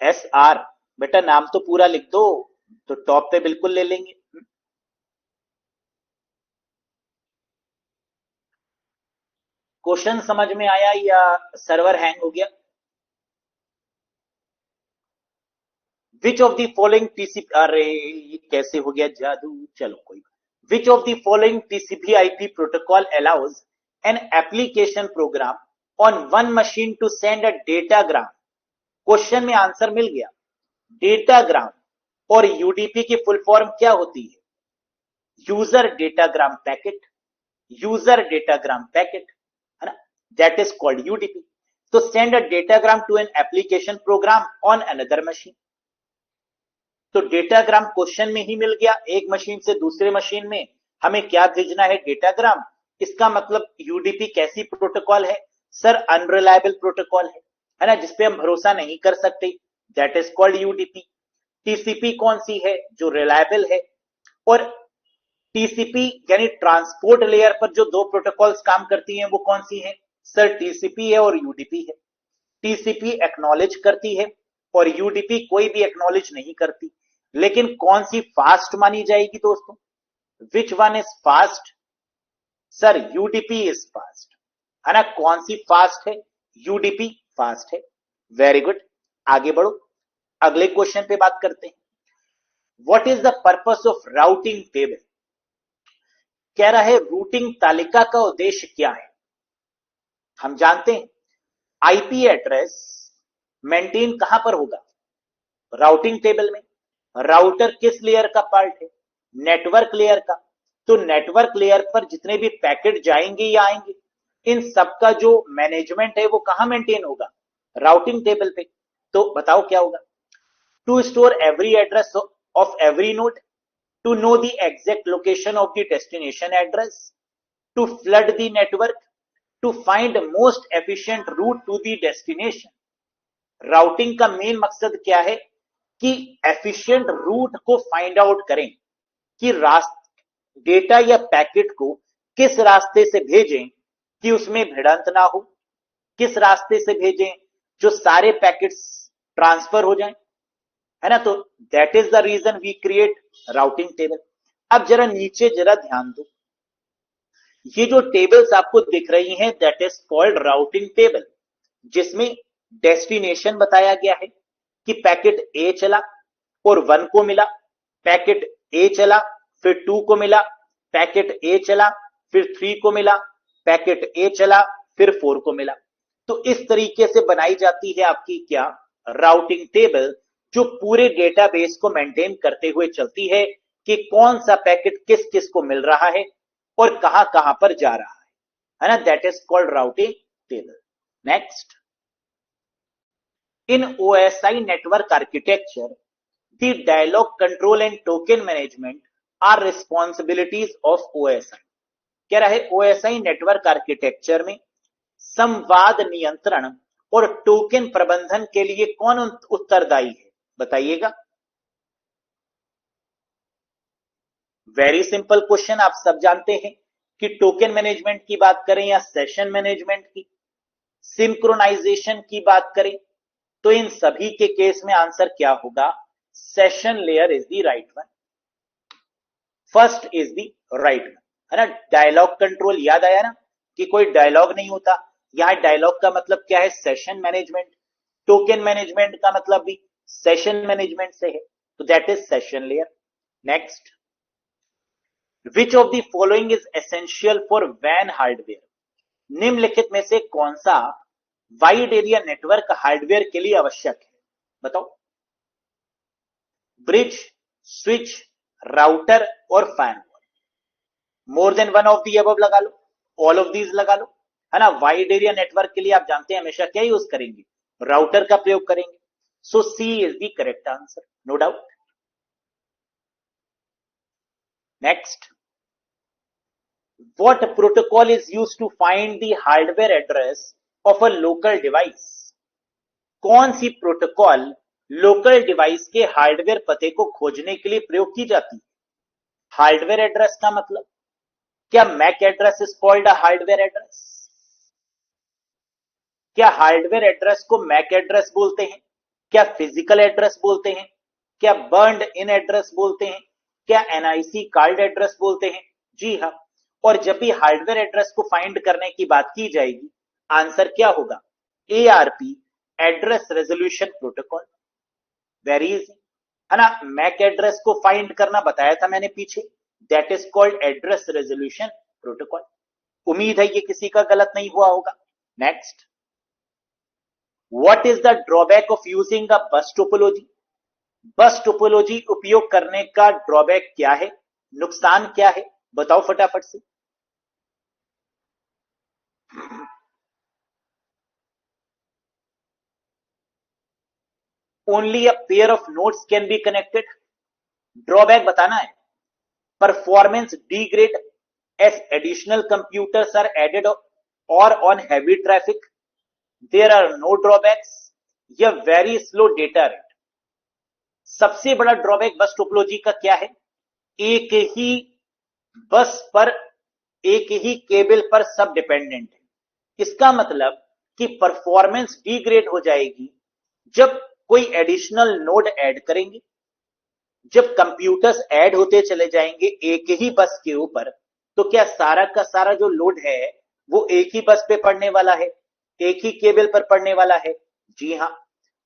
एस आर, बेटा नाम तो पूरा लिख दो, तो टॉप पे बिल्कुल ले लेंगे। क्वेश्चन समझ में आया या सर्वर हैंग हो गया? Which of the following TCP, अरे ये कैसे हो गया जादू, चलो कोई। Which of the following TCP IP protocol allows an application program on one machine to send a datagram? Question में आंसर मिल गया। डेटाग्राम और यूडीपी की फुल फॉर्म क्या होती है? User datagram packet, user datagram packet, है ना, दैट इज कॉल्ड यूडीपी। तो send a datagram to an application program on another machine. तो डेटाग्राम क्वेश्चन में ही मिल गया, एक मशीन से दूसरे मशीन में हमें क्या भेजना है, डेटाग्राम। इसका मतलब यूडीपी कैसी प्रोटोकॉल है? सर अनरिलायबल प्रोटोकॉल है ना, जिसपे हम भरोसा नहीं कर सकते, that is called UDP. TCP कौन सी है, जो रिलायबल है। और टीसीपी यानी ट्रांसपोर्ट लेयर पर जो दो प्रोटोकॉल्स काम करती हैं वो कौन सी है? सर टीसीपी है और यूडीपी है। टीसीपी एक्नॉलेज करती है और यूडीपी कोई भी एक्नॉलेज नहीं करती। लेकिन कौन सी फास्ट मानी जाएगी दोस्तों? Which one is fast? Sir UDP is fast, है ना। कौन सी फास्ट है? यूडीपी फास्ट है। वेरी गुड, आगे बढ़ो, अगले क्वेश्चन पे बात करते हैं। What is the purpose of routing table? कह रहा है रूटिंग तालिका का उद्देश्य क्या है? हम जानते हैं आईपी एड्रेस मेंटेन कहां पर होगा? राउटिंग टेबल में। राउटर किस लेयर का पार्ट है? नेटवर्क लेयर का। तो नेटवर्क लेयर पर जितने भी पैकेट जाएंगे या आएंगे, इन सबका जो मैनेजमेंट है वो कहां मेंटेन होगा? राउटिंग टेबल पे। तो बताओ क्या होगा? To store every address of every node, to know the exact location of the destination address, to flood the network, to find most efficient route to the destination. Routing का मेन मकसद क्या है? कि एफिशिएंट रूट को फाइंड आउट करें, कि डेटा या पैकेट को किस रास्ते से भेजें कि उसमें भिड़ंत ना हो, किस रास्ते से भेजें जो सारे पैकेट्स ट्रांसफर हो जाएं, है ना। तो that is the reason we create routing table. अब जरा नीचे जरा ध्यान दो, ये जो टेबल्स आपको दिख रही हैं that is called routing table, जिसमें डेस्टिनेशन बताया गया है कि पैकेट ए चला और 1 को मिला, पैकेट ए चला फिर 2 को मिला, पैकेट ए चला फिर 3 को मिला, पैकेट ए चला फिर 4 को मिला। तो इस तरीके से बनाई जाती है आपकी क्या, राउटिंग टेबल, जो पूरे डेटाबेस को मेंटेन करते हुए चलती है कि कौन सा पैकेट किस किस को मिल रहा है और कहां कहां पर जा रहा है ना। That is called routing table. Next, in OSI network architecture the dialogue control and token management are responsibilities of OSI. कह रहा है ओएसआई नेटवर्क आर्किटेक्चर में संवाद नियंत्रण और टोकन प्रबंधन के लिए कौन उत्तरदायी है? बताइएगा। वेरी सिंपल क्वेश्चन, आप सब जानते हैं कि टोकन मैनेजमेंट की बात करें या सेशन मैनेजमेंट की, सिंक्रोनाइजेशन की बात करें, तो इन सभी के केस में आंसर क्या होगा? Session layer is the right one, first is the right one, है ना। डायलॉग कंट्रोल याद आया ना कि कोई डायलॉग नहीं होता, यहां डायलॉग का मतलब क्या है? Session management. टोकन मैनेजमेंट का मतलब भी सेशन मैनेजमेंट से है, तो that is session layer. Next, which of the following is essential for वैन हार्डवेयर, निम्नलिखित में से कौन सा वाइड एरिया नेटवर्क हार्डवेयर के लिए आवश्यक है, बताओ। ब्रिज, स्विच, राउटर और firewall. More than one of the above लगा लो, ऑल ऑफ दीज लगा लो, है ना। वाइड एरिया नेटवर्क के लिए आप जानते हैं हमेशा क्या यूज करेंगे, राउटर का प्रयोग करेंगे। So C is the correct answer, no doubt. Next, what protocol is used to find the hardware address of a local device, कौन सी प्रोटोकॉल लोकल डिवाइस के हार्डवेयर पते को खोजने के लिए प्रयोग की जाती है। हार्डवेयर एड्रेस का मतलब क्या MAC address is called a hardware address, क्या हार्डवेयर एड्रेस को मैक एड्रेस बोलते हैं, क्या फिजिकल एड्रेस बोलते हैं, क्या बर्न्ड इन एड्रेस बोलते हैं, क्या एनआईसी कार्ड एड्रेस बोलते हैं। जी हाँ, और जब भी हार्डवेयर एड्रेस को फाइंड करने की बात की जाएगी आंसर क्या होगा, ARP, address resolution protocol. Very easy, है ना। मैक एड्रेस को फाइंड करना बताया था मैंने पीछे, that is called address resolution protocol. उम्मीद है ये किसी का गलत नहीं हुआ होगा। Next, what is the drawback of using a बस टोपोलॉजी, बस टोपोलॉजी उपयोग करने का ड्रॉबैक क्या है, नुकसान क्या है, बताओ फटाफट से। Only a pair of nodes can be connected, drawback बताना है। Performance degrade as additional computers are added और on heavy traffic, there are no drawbacks, या वेरी स्लो डेटा रेट। सबसे बड़ा ड्रॉबैक बस टोपोलॉजी का क्या है, एक ही बस पर एक ही केबल पर सब डिपेंडेंट है। इसका मतलब कि परफॉर्मेंस डिग्रेड हो जाएगी जब कोई एडिशनल नोड ऐड करेंगे, जब कंप्यूटर्स ऐड होते चले जाएंगे एक ही बस के ऊपर, तो क्या सारा का सारा जो लोड है वो एक ही बस पे पड़ने वाला है, एक ही केबल पर पड़ने वाला है। जी हां,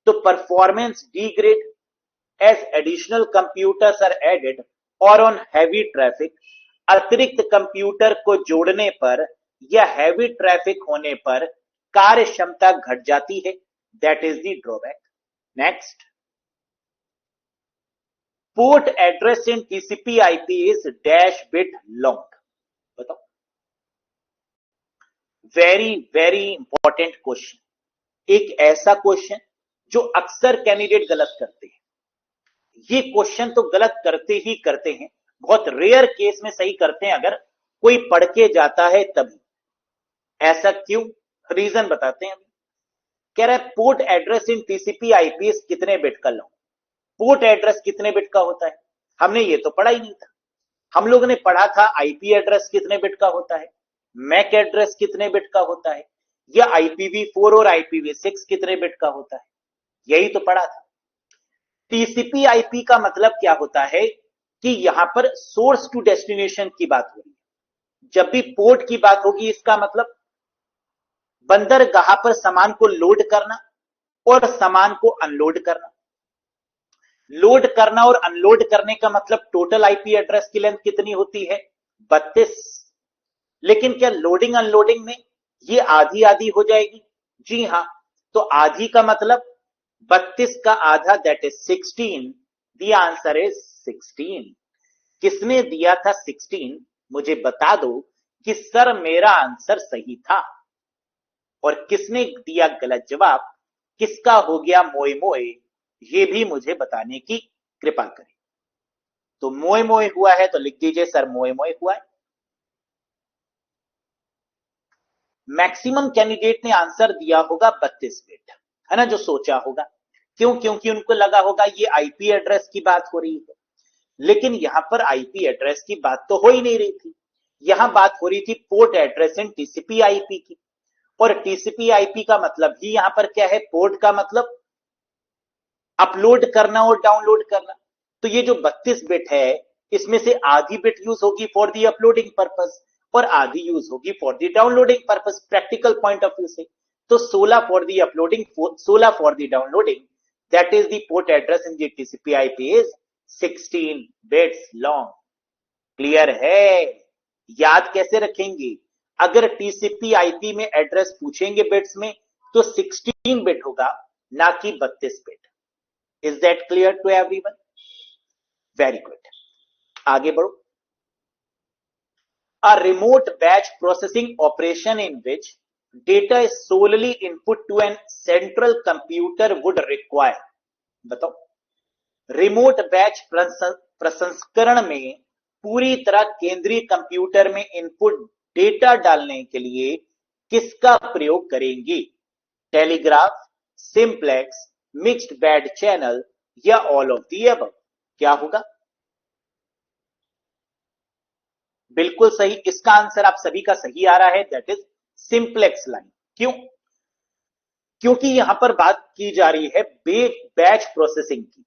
तो performance degrade as additional computers are added और ऑन हैवी ट्रैफिक, अतिरिक्त कंप्यूटर को जोड़ने पर या हैवी ट्रैफिक होने पर कार्य क्षमता घट जाती है, that is the drawback. Next, port address in TCP IP is dash bit long, बताओ। वेरी वेरी इंपॉर्टेंट क्वेश्चन, एक ऐसा क्वेश्चन जो अक्सर कैंडिडेट गलत करते हैं। ये क्वेश्चन तो गलत करते ही करते हैं, बहुत रेयर केस में सही करते हैं अगर कोई पढ़ के जाता है तभी। ऐसा क्यों, रीजन बताते हैं। कह रहा है port address in TCP IPS कितने बिट का लॉन्ग, पोर्ट एड्रेस कितने बिट का होता है, हमने ये तो पढ़ा ही नहीं था। हम लोगों ने पढ़ा था आईपी एड्रेस कितने बिट का होता है, मैक एड्रेस कितने बिट का होता है, या IPv4 और IPv6 कितने बिट का होता है, यही तो पढ़ा था। टीसीपी आईपी का मतलब क्या होता है कि यहां पर सोर्स टू डेस्टिनेशन की बात हो रही है। जब भी पोर्ट की बात होगी इसका मतलब बंदरगाह पर सामान को लोड करना और सामान को अनलोड करना। लोड करना और अनलोड करने का मतलब टोटल आईपी एड्रेस की लेंथ कितनी होती है, 32। लेकिन क्या लोडिंग अनलोडिंग में ये आधी आधी हो जाएगी, जी हां। तो आधी का मतलब 32 का आधा, that is 16। The answer is 16। किसने दिया था 16, मुझे बता दो कि सर मेरा आंसर सही था, और किसने दिया गलत जवाब, किसका हो गया मोए मोए, ये भी मुझे बताने की कृपा करें। तो मोए मोए हुआ है तो लिख दीजिए सर मोए मोए हुआ है। मैक्सिमम कैंडिडेट ने आंसर दिया होगा 32 बिट, है ना, जो सोचा होगा। क्यों, क्योंकि उनको लगा होगा ये आईपी एड्रेस की बात हो रही है। लेकिन यहां पर आईपी एड्रेस की बात तो हो ही नहीं रही थी, यहां बात हो रही थी port address in TCP IP की। और टीसीपी आईपी का मतलब ही यहां पर क्या है, पोर्ट का मतलब अपलोड करना और डाउनलोड करना। तो ये जो 32 बिट है इसमें से आधी बिट यूज होगी फॉर दी अपलोडिंग पर्पस और आधी यूज होगी for the downloading purpose, practical point of view से। तो 16 for the uploading, 16 for the downloading, that is the port address in the TCP IP is 16 bits long. Clear है? याद कैसे रखेंगे? अगर टीसीपी आईपी में एड्रेस पूछेंगे बिट्स में तो 16 बिट होगा, ना कि 32 bit. Is that clear to everyone? Very good, आगे बढ़ो। A remote batch processing operation in which data is solely input to an central computer would require, बताओ, रिमोट बैच प्रसंस्करण में पूरी तरह केंद्रीय कंप्यूटर में इनपुट डेटा डालने के लिए किसका प्रयोग करेंगे? Telegraph, simplex, mixed bad channel या ऑल ऑफ दी अबव? क्या होगा? बिल्कुल सही, इसका आंसर आप सभी का सही आ रहा है, दैट इज सिंप्लेक्स लाइन। क्यों? क्योंकि यहां पर बात की जा रही है बैच प्रोसेसिंग की।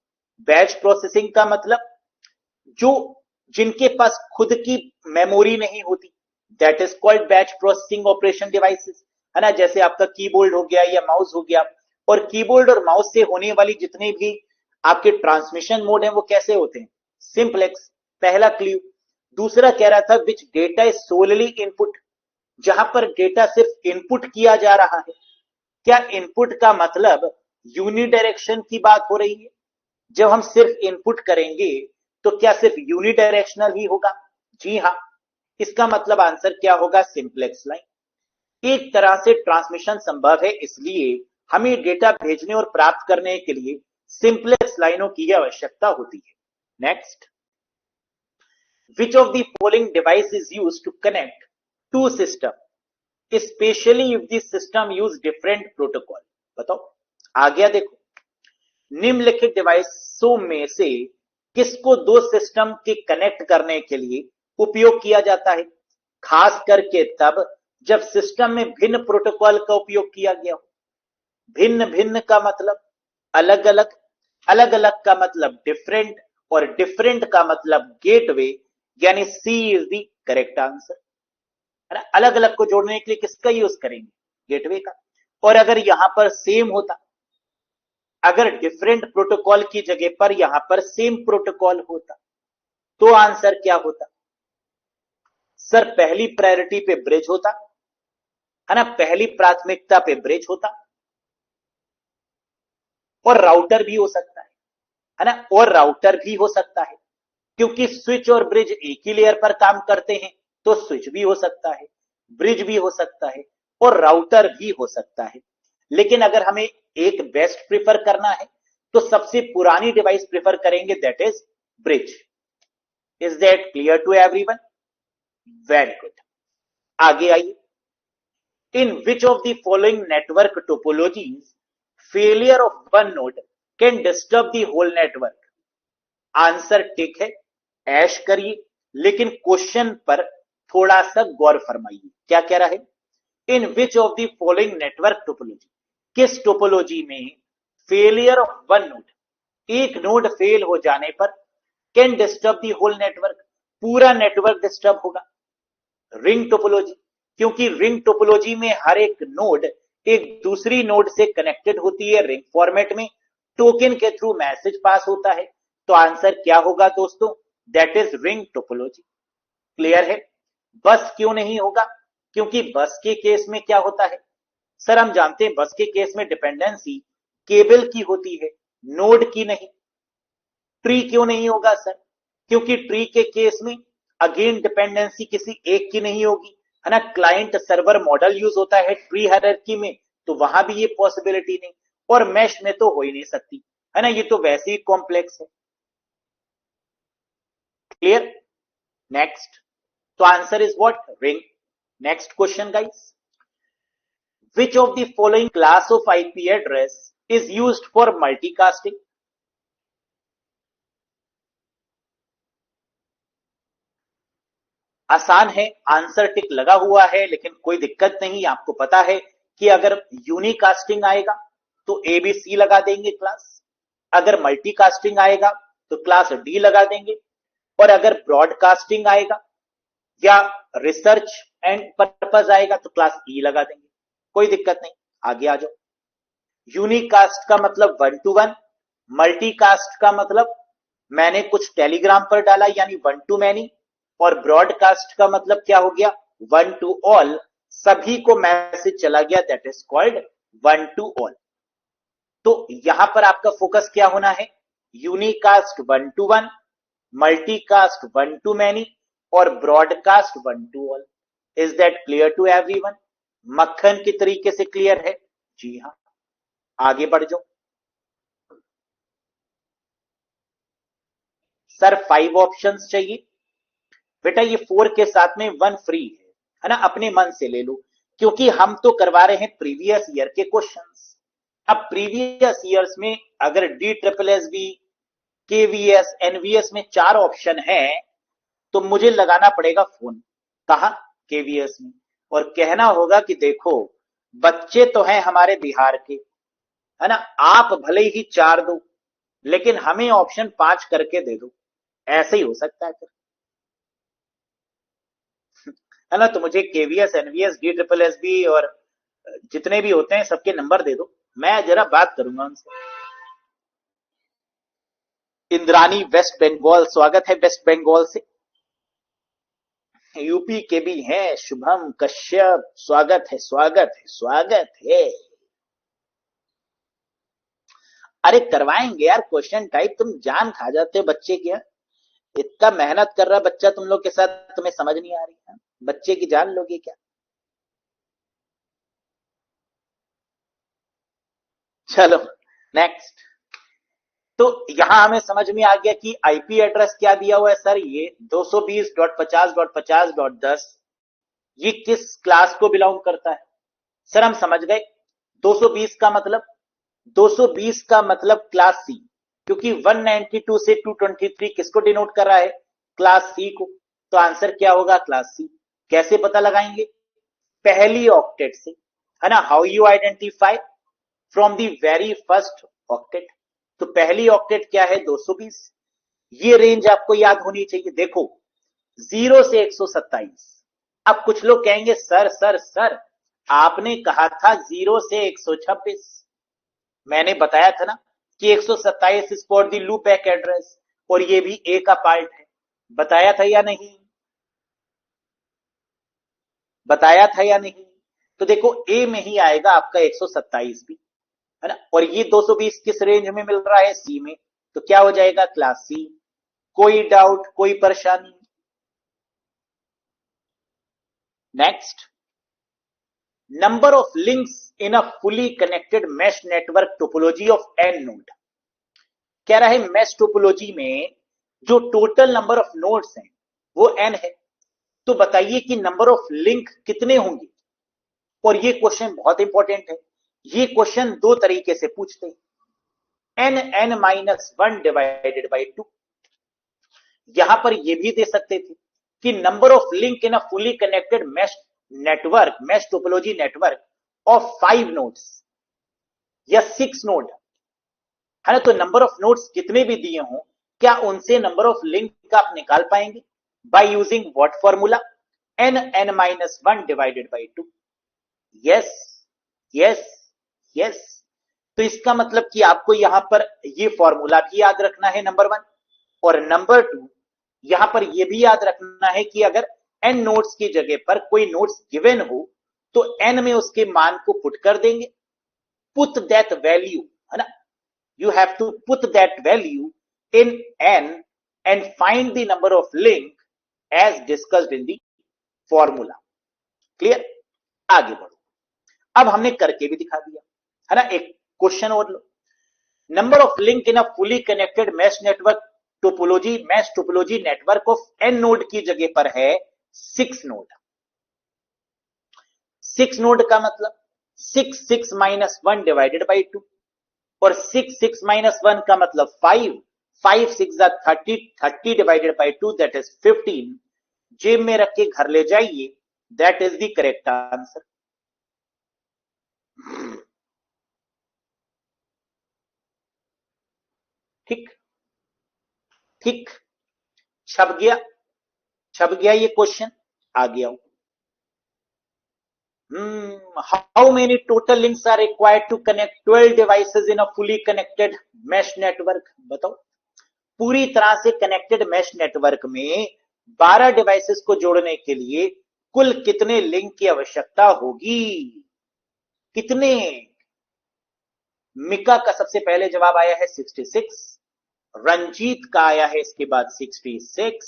बैच प्रोसेसिंग का मतलब जो जिनके पास खुद की मेमोरी नहीं होती, that is called batch processing operation devices, है ना। जैसे आपका कीबोर्ड हो गया या माउस हो गया, और कीबोर्ड और माउस से होने वाली जितने भी आपके ट्रांसमिशन मोड हैं वो कैसे होते हैं? सिंप्लेक्स, पहला क्लू। दूसरा कह रहा था which data is solely input, जहां पर डेटा सिर्फ इनपुट किया जा रहा है। क्या इनपुट का मतलब यूनिडायरेक्शन की बात हो रही है? जब हम सिर्फ इनपुट करेंगे तो क्या सिर्फ यूनिडायरेक्शनल ही होगा? जी हां, इसका मतलब आंसर क्या होगा? Simplex line. एक तरह से ट्रांसमिशन संभव है, इसलिए हमें डेटा भेजने और प्राप्त करने के लिए सिंप्लेक्स लाइनों की आवश्यकता होती है। Next, which of the following device is used to connect two systems, especially if the system use different protocol? बताओ, आ गया देखो। निम्नलिखित डिवाइसों में से किसको दो सिस्टम के कनेक्ट करने के लिए उपयोग किया जाता है, खास करके तब जब सिस्टम में भिन्न प्रोटोकॉल का उपयोग किया गया हो? भिन्न भिन्न का मतलब अलग अलग, अलग अलग का मतलब डिफरेंट, और डिफरेंट का मतलब गेटवे, यानी सी इज द करेक्ट आंसर, है ना। अलग अलग को जोड़ने के लिए किसका यूज करेंगे? गेटवे का। और अगर यहां पर सेम होता, अगर डिफरेंट प्रोटोकॉल की जगह पर यहां पर सेम प्रोटोकॉल होता तो आंसर क्या होता? सर पहली प्रायोरिटी पे ब्रिज होता, है ना, पहली प्राथमिकता पे ब्रिज होता, और राउटर भी हो सकता है ना, और राउटर भी हो सकता है, क्योंकि स्विच और ब्रिज एक ही लेयर पर काम करते हैं, तो स्विच भी हो सकता है, ब्रिज भी हो सकता है, और राउटर भी हो सकता है। लेकिन अगर हमें एक बेस्ट प्रिफर करना है तो सबसे पुरानी डिवाइस प्रिफर करेंगे, that is bridge. Is that clear to everyone? Very good, आगे आइए। In which of the following network topologies failure of one node can disturb the whole network? Answer ठीक है, ऐश करिए, लेकिन क्वेश्चन पर थोड़ा सा गौर फरमाइए। क्या कह रहा है? In which of the following network topology, किस टोपोलॉजी में फेलियर ऑफ वन नोड, एक नोड फेल हो जाने पर, can disturb the whole network, पूरा नेटवर्क डिस्टर्ब होगा? रिंग टोपोलॉजी, क्योंकि रिंग टोपोलॉजी में हर एक नोड एक दूसरी नोड से कनेक्टेड होती है रिंग फॉर्मेट में, टोकन के थ्रू मैसेज पास होता है। तो आंसर क्या होगा दोस्तों? That is ring topology. Clear है? बस क्यों नहीं होगा? क्योंकि बस के केस में क्या होता है सर? हम जानते हैं बस के केस में डिपेंडेंसी केबल की होती है, नोड की नहीं। ट्री क्यों नहीं होगा सर? क्योंकि ट्री के केस में अगेन डिपेंडेंसी किसी एक की नहीं होगी, है ना। क्लाइंट सर्वर मॉडल यूज होता है ट्री हायरार्की में, तो वहां भी ये पॉसिबिलिटी नहीं, और मैश में तो हो ही नहीं सकती, है ना, ये तो वैसे ही कॉम्प्लेक्स है। क्लियर? नेक्स्ट, तो answer is what? Ring. Next question guys, which of the following class of IP address is used for multicasting? आसान है, आंसर टिक लगा हुआ है, लेकिन कोई दिक्कत नहीं। आपको पता है कि अगर यूनिकास्टिंग आएगा तो एबीसी लगा देंगे क्लास, अगर मल्टीकास्टिंग आएगा तो क्लास डी लगा देंगे, और अगर ब्रॉडकास्टिंग आएगा या रिसर्च एंड पर्पज आएगा तो क्लास ई लगा देंगे। कोई दिक्कत नहीं, आगे आ जाओ। यूनिकास्ट का मतलब 1 to 1, मल्टीकास्ट का मतलब मैंने कुछ टेलीग्राम पर डाला यानी 1 to many, और ब्रॉडकास्ट का मतलब क्या हो गया, वन टू ऑल, सभी को मैसेज चला गया, that is called one to all. तो यहां पर आपका फोकस क्या होना है, unicast one to one, multicast one to many और broadcast one to all. Is that clear to everyone? मक्खन की तरीके से क्लियर है? जी हाँ, आगे बढ़ जाओ। सर 5 ऑप्शंस चाहिए बेटा, ये 4 के साथ में 1 फ्री है ना, अपने मन से ले लो, क्योंकि हम तो करवा रहे हैं प्रीवियस ईयर के क्वेश्चंस। अब प्रीवियस ईयर्स में अगर D triple S B, KVS, NVS में 4 ऑप्शन है, तो मुझे लगाना पड़ेगा फोन, कहा, केवीएस में, और कहना होगा कि देखो बच्चे तो हैं हमारे बिहार के, है ना, आप भले ही 4 दो लेकिन हमें ऑप्शन 5 करके दे दो, ऐसे ही हो सकता है फिर, है ना। तो मुझे KVS, NVS, D triple S B और जितने भी होते हैं सबके नंबर दे दो, मैं जरा बात करूंगा उनसे। इंद्रानी वेस्ट बंगाल, स्वागत है वेस्ट बंगाल से। यूपी के भी हैं, शुभम कश्यप, स्वागत है, स्वागत है, स्वागत है। अरे करवाएंगे यार क्वेश्चन टाइप, तुम जान खा जाते हो बच्चे की, इतना मेहनत कर रहा बच्चा तुम लोग के साथ, तुम्हें समझ नहीं आ रही है, बच्चे की जान लोगे क्या? चलो नेक्स्ट। तो यहां हमें समझ में आ गया कि आईपी एड्रेस क्या दिया हुआ है सर, ये 220.50.50.10, ये किस क्लास को बिलोंग करता है? सर हम समझ गए, 220 का मतलब, 220 का मतलब क्लास सी, क्योंकि 192 से 223 किसको डिनोट कर रहा है, क्लास सी को। तो आंसर क्या होगा, क्लास सी। कैसे पता लगाएंगे, पहली ऑक्टेट से, है ना। How you identify, from the very first octet. तो पहली ऑक्टेट क्या है, 220। ये रेंज आपको याद होनी चाहिए। देखो 0 से 127। अब कुछ लोग कहेंगे सर सर सर आपने कहा था 0 से 126, मैंने बताया था ना कि 127 is for the loop back address, और ये भी ए का पार्ट है, बताया था या नहीं, बताया था या नहीं? तो देखो ए में ही आएगा आपका 127 भी, है ना, और ये 220 किस रेंज में मिल रहा है, सी में, तो क्या हो जाएगा, क्लास सी। कोई डाउट, कोई परेशानी? Next, number of links in a fully connected mesh network topology of N node. कह रहा है मैश टोपोलॉजी में जो टोटल नंबर ऑफ नोड्स हैं वो एन है, तो बताइए कि नंबर ऑफ लिंक कितने होंगे। और ये क्वेश्चन बहुत इंपॉर्टेंट है, ये क्वेश्चन दो तरीके से पूछते हैं, n n minus one divided by two. यहां पर ये भी दे सकते थे कि number of link in a fully connected mesh network, mesh topology network of 5 nodes या 6 नोड, है ना। तो नंबर ऑफ नोड्स कितने भी दिए हों, क्या उनसे नंबर ऑफ लिंक आप निकाल पाएंगे by using what formula, n n minus one divided by two. Yes yes yes. तो इसका मतलब कि आपको यहां पर ये फॉर्मूला भी याद रखना है, नंबर 1, और नंबर 2 यहां पर यह भी याद रखना है कि अगर एन नोड्स की जगह पर कोई नोड्स गिवन हो तो एन में उसके मान को पुट कर देंगे, पुट दैट वैल्यू, है ना, you have to put that value in n and find the number of link as discussed in the formula. Clear? आगे बढ़ो। अब हमने करके भी दिखा दिया, है ना। एक क्वेश्चन और लो, number of link in a fully connected mesh network topology, mesh topology network of N node की जगह पर है 6 नोड। 6 नोड का मतलब 6 6 माइनस 1 डिवाइडेड बाई 2, और 6 6 माइनस 1 का मतलब 5, 5 6 30, 30 डिवाइडेड बाई 2 दैट इज 15। जेब में रख के घर ले जाइए, that is the correct answer. ठीक ठीक, छप गया, छप गया ये क्वेश्चन, आ गया हूं। How many total links are required to connect 12 devices in a fully connected mesh network? बताओ, पूरी तरह से कनेक्टेड मैश नेटवर्क में 12 डिवाइसेस को जोड़ने के लिए कुल कितने लिंक की आवश्यकता होगी? कितने? मिका का सबसे पहले जवाब आया है 66, रंजीत का आया है इसके बाद 66,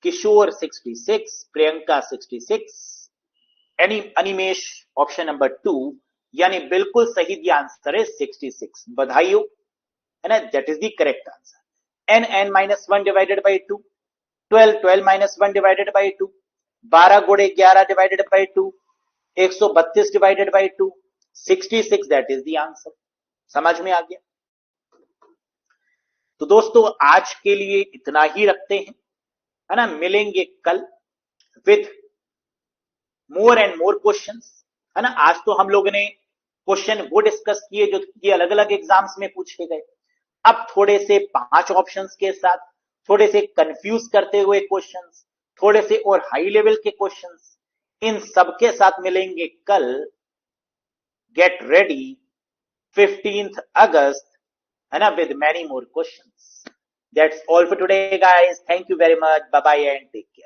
किशोर 66, प्रियंका 66, अनिमेश ऑप्शन नंबर 2 यानी बिल्कुल सही आंसर है 66। बधाई हो, है ना, that is the correct answer. n minus 1 divided by 2, 12 minus 1 divided by 2, 12 गुणे 11 divided by 2, 132 divided by 2, 66, that is the answer. समझ में आ गया? तो दोस्तों आज के लिए इतना ही रखते हैं, है ना, मिलेंगे कल with more and more questions, है ना। आज तो हम लोगों ने क्वेश्चन वो डिस्कस किए जो कि अलग अलग एग्जाम्स में पूछे गए। अब थोड़े से 5 ऑप्शंस के साथ, थोड़े से कंफ्यूज करते हुए क्वेश्चंस, थोड़े से और हाई लेवल के क्वेश्चंस, इन सबके साथ मिलेंगे कल। गेट रेडी 15th अगस्त, है ना, with many more questions. That's all for today, guys. Thank you very much. Bye bye and take care.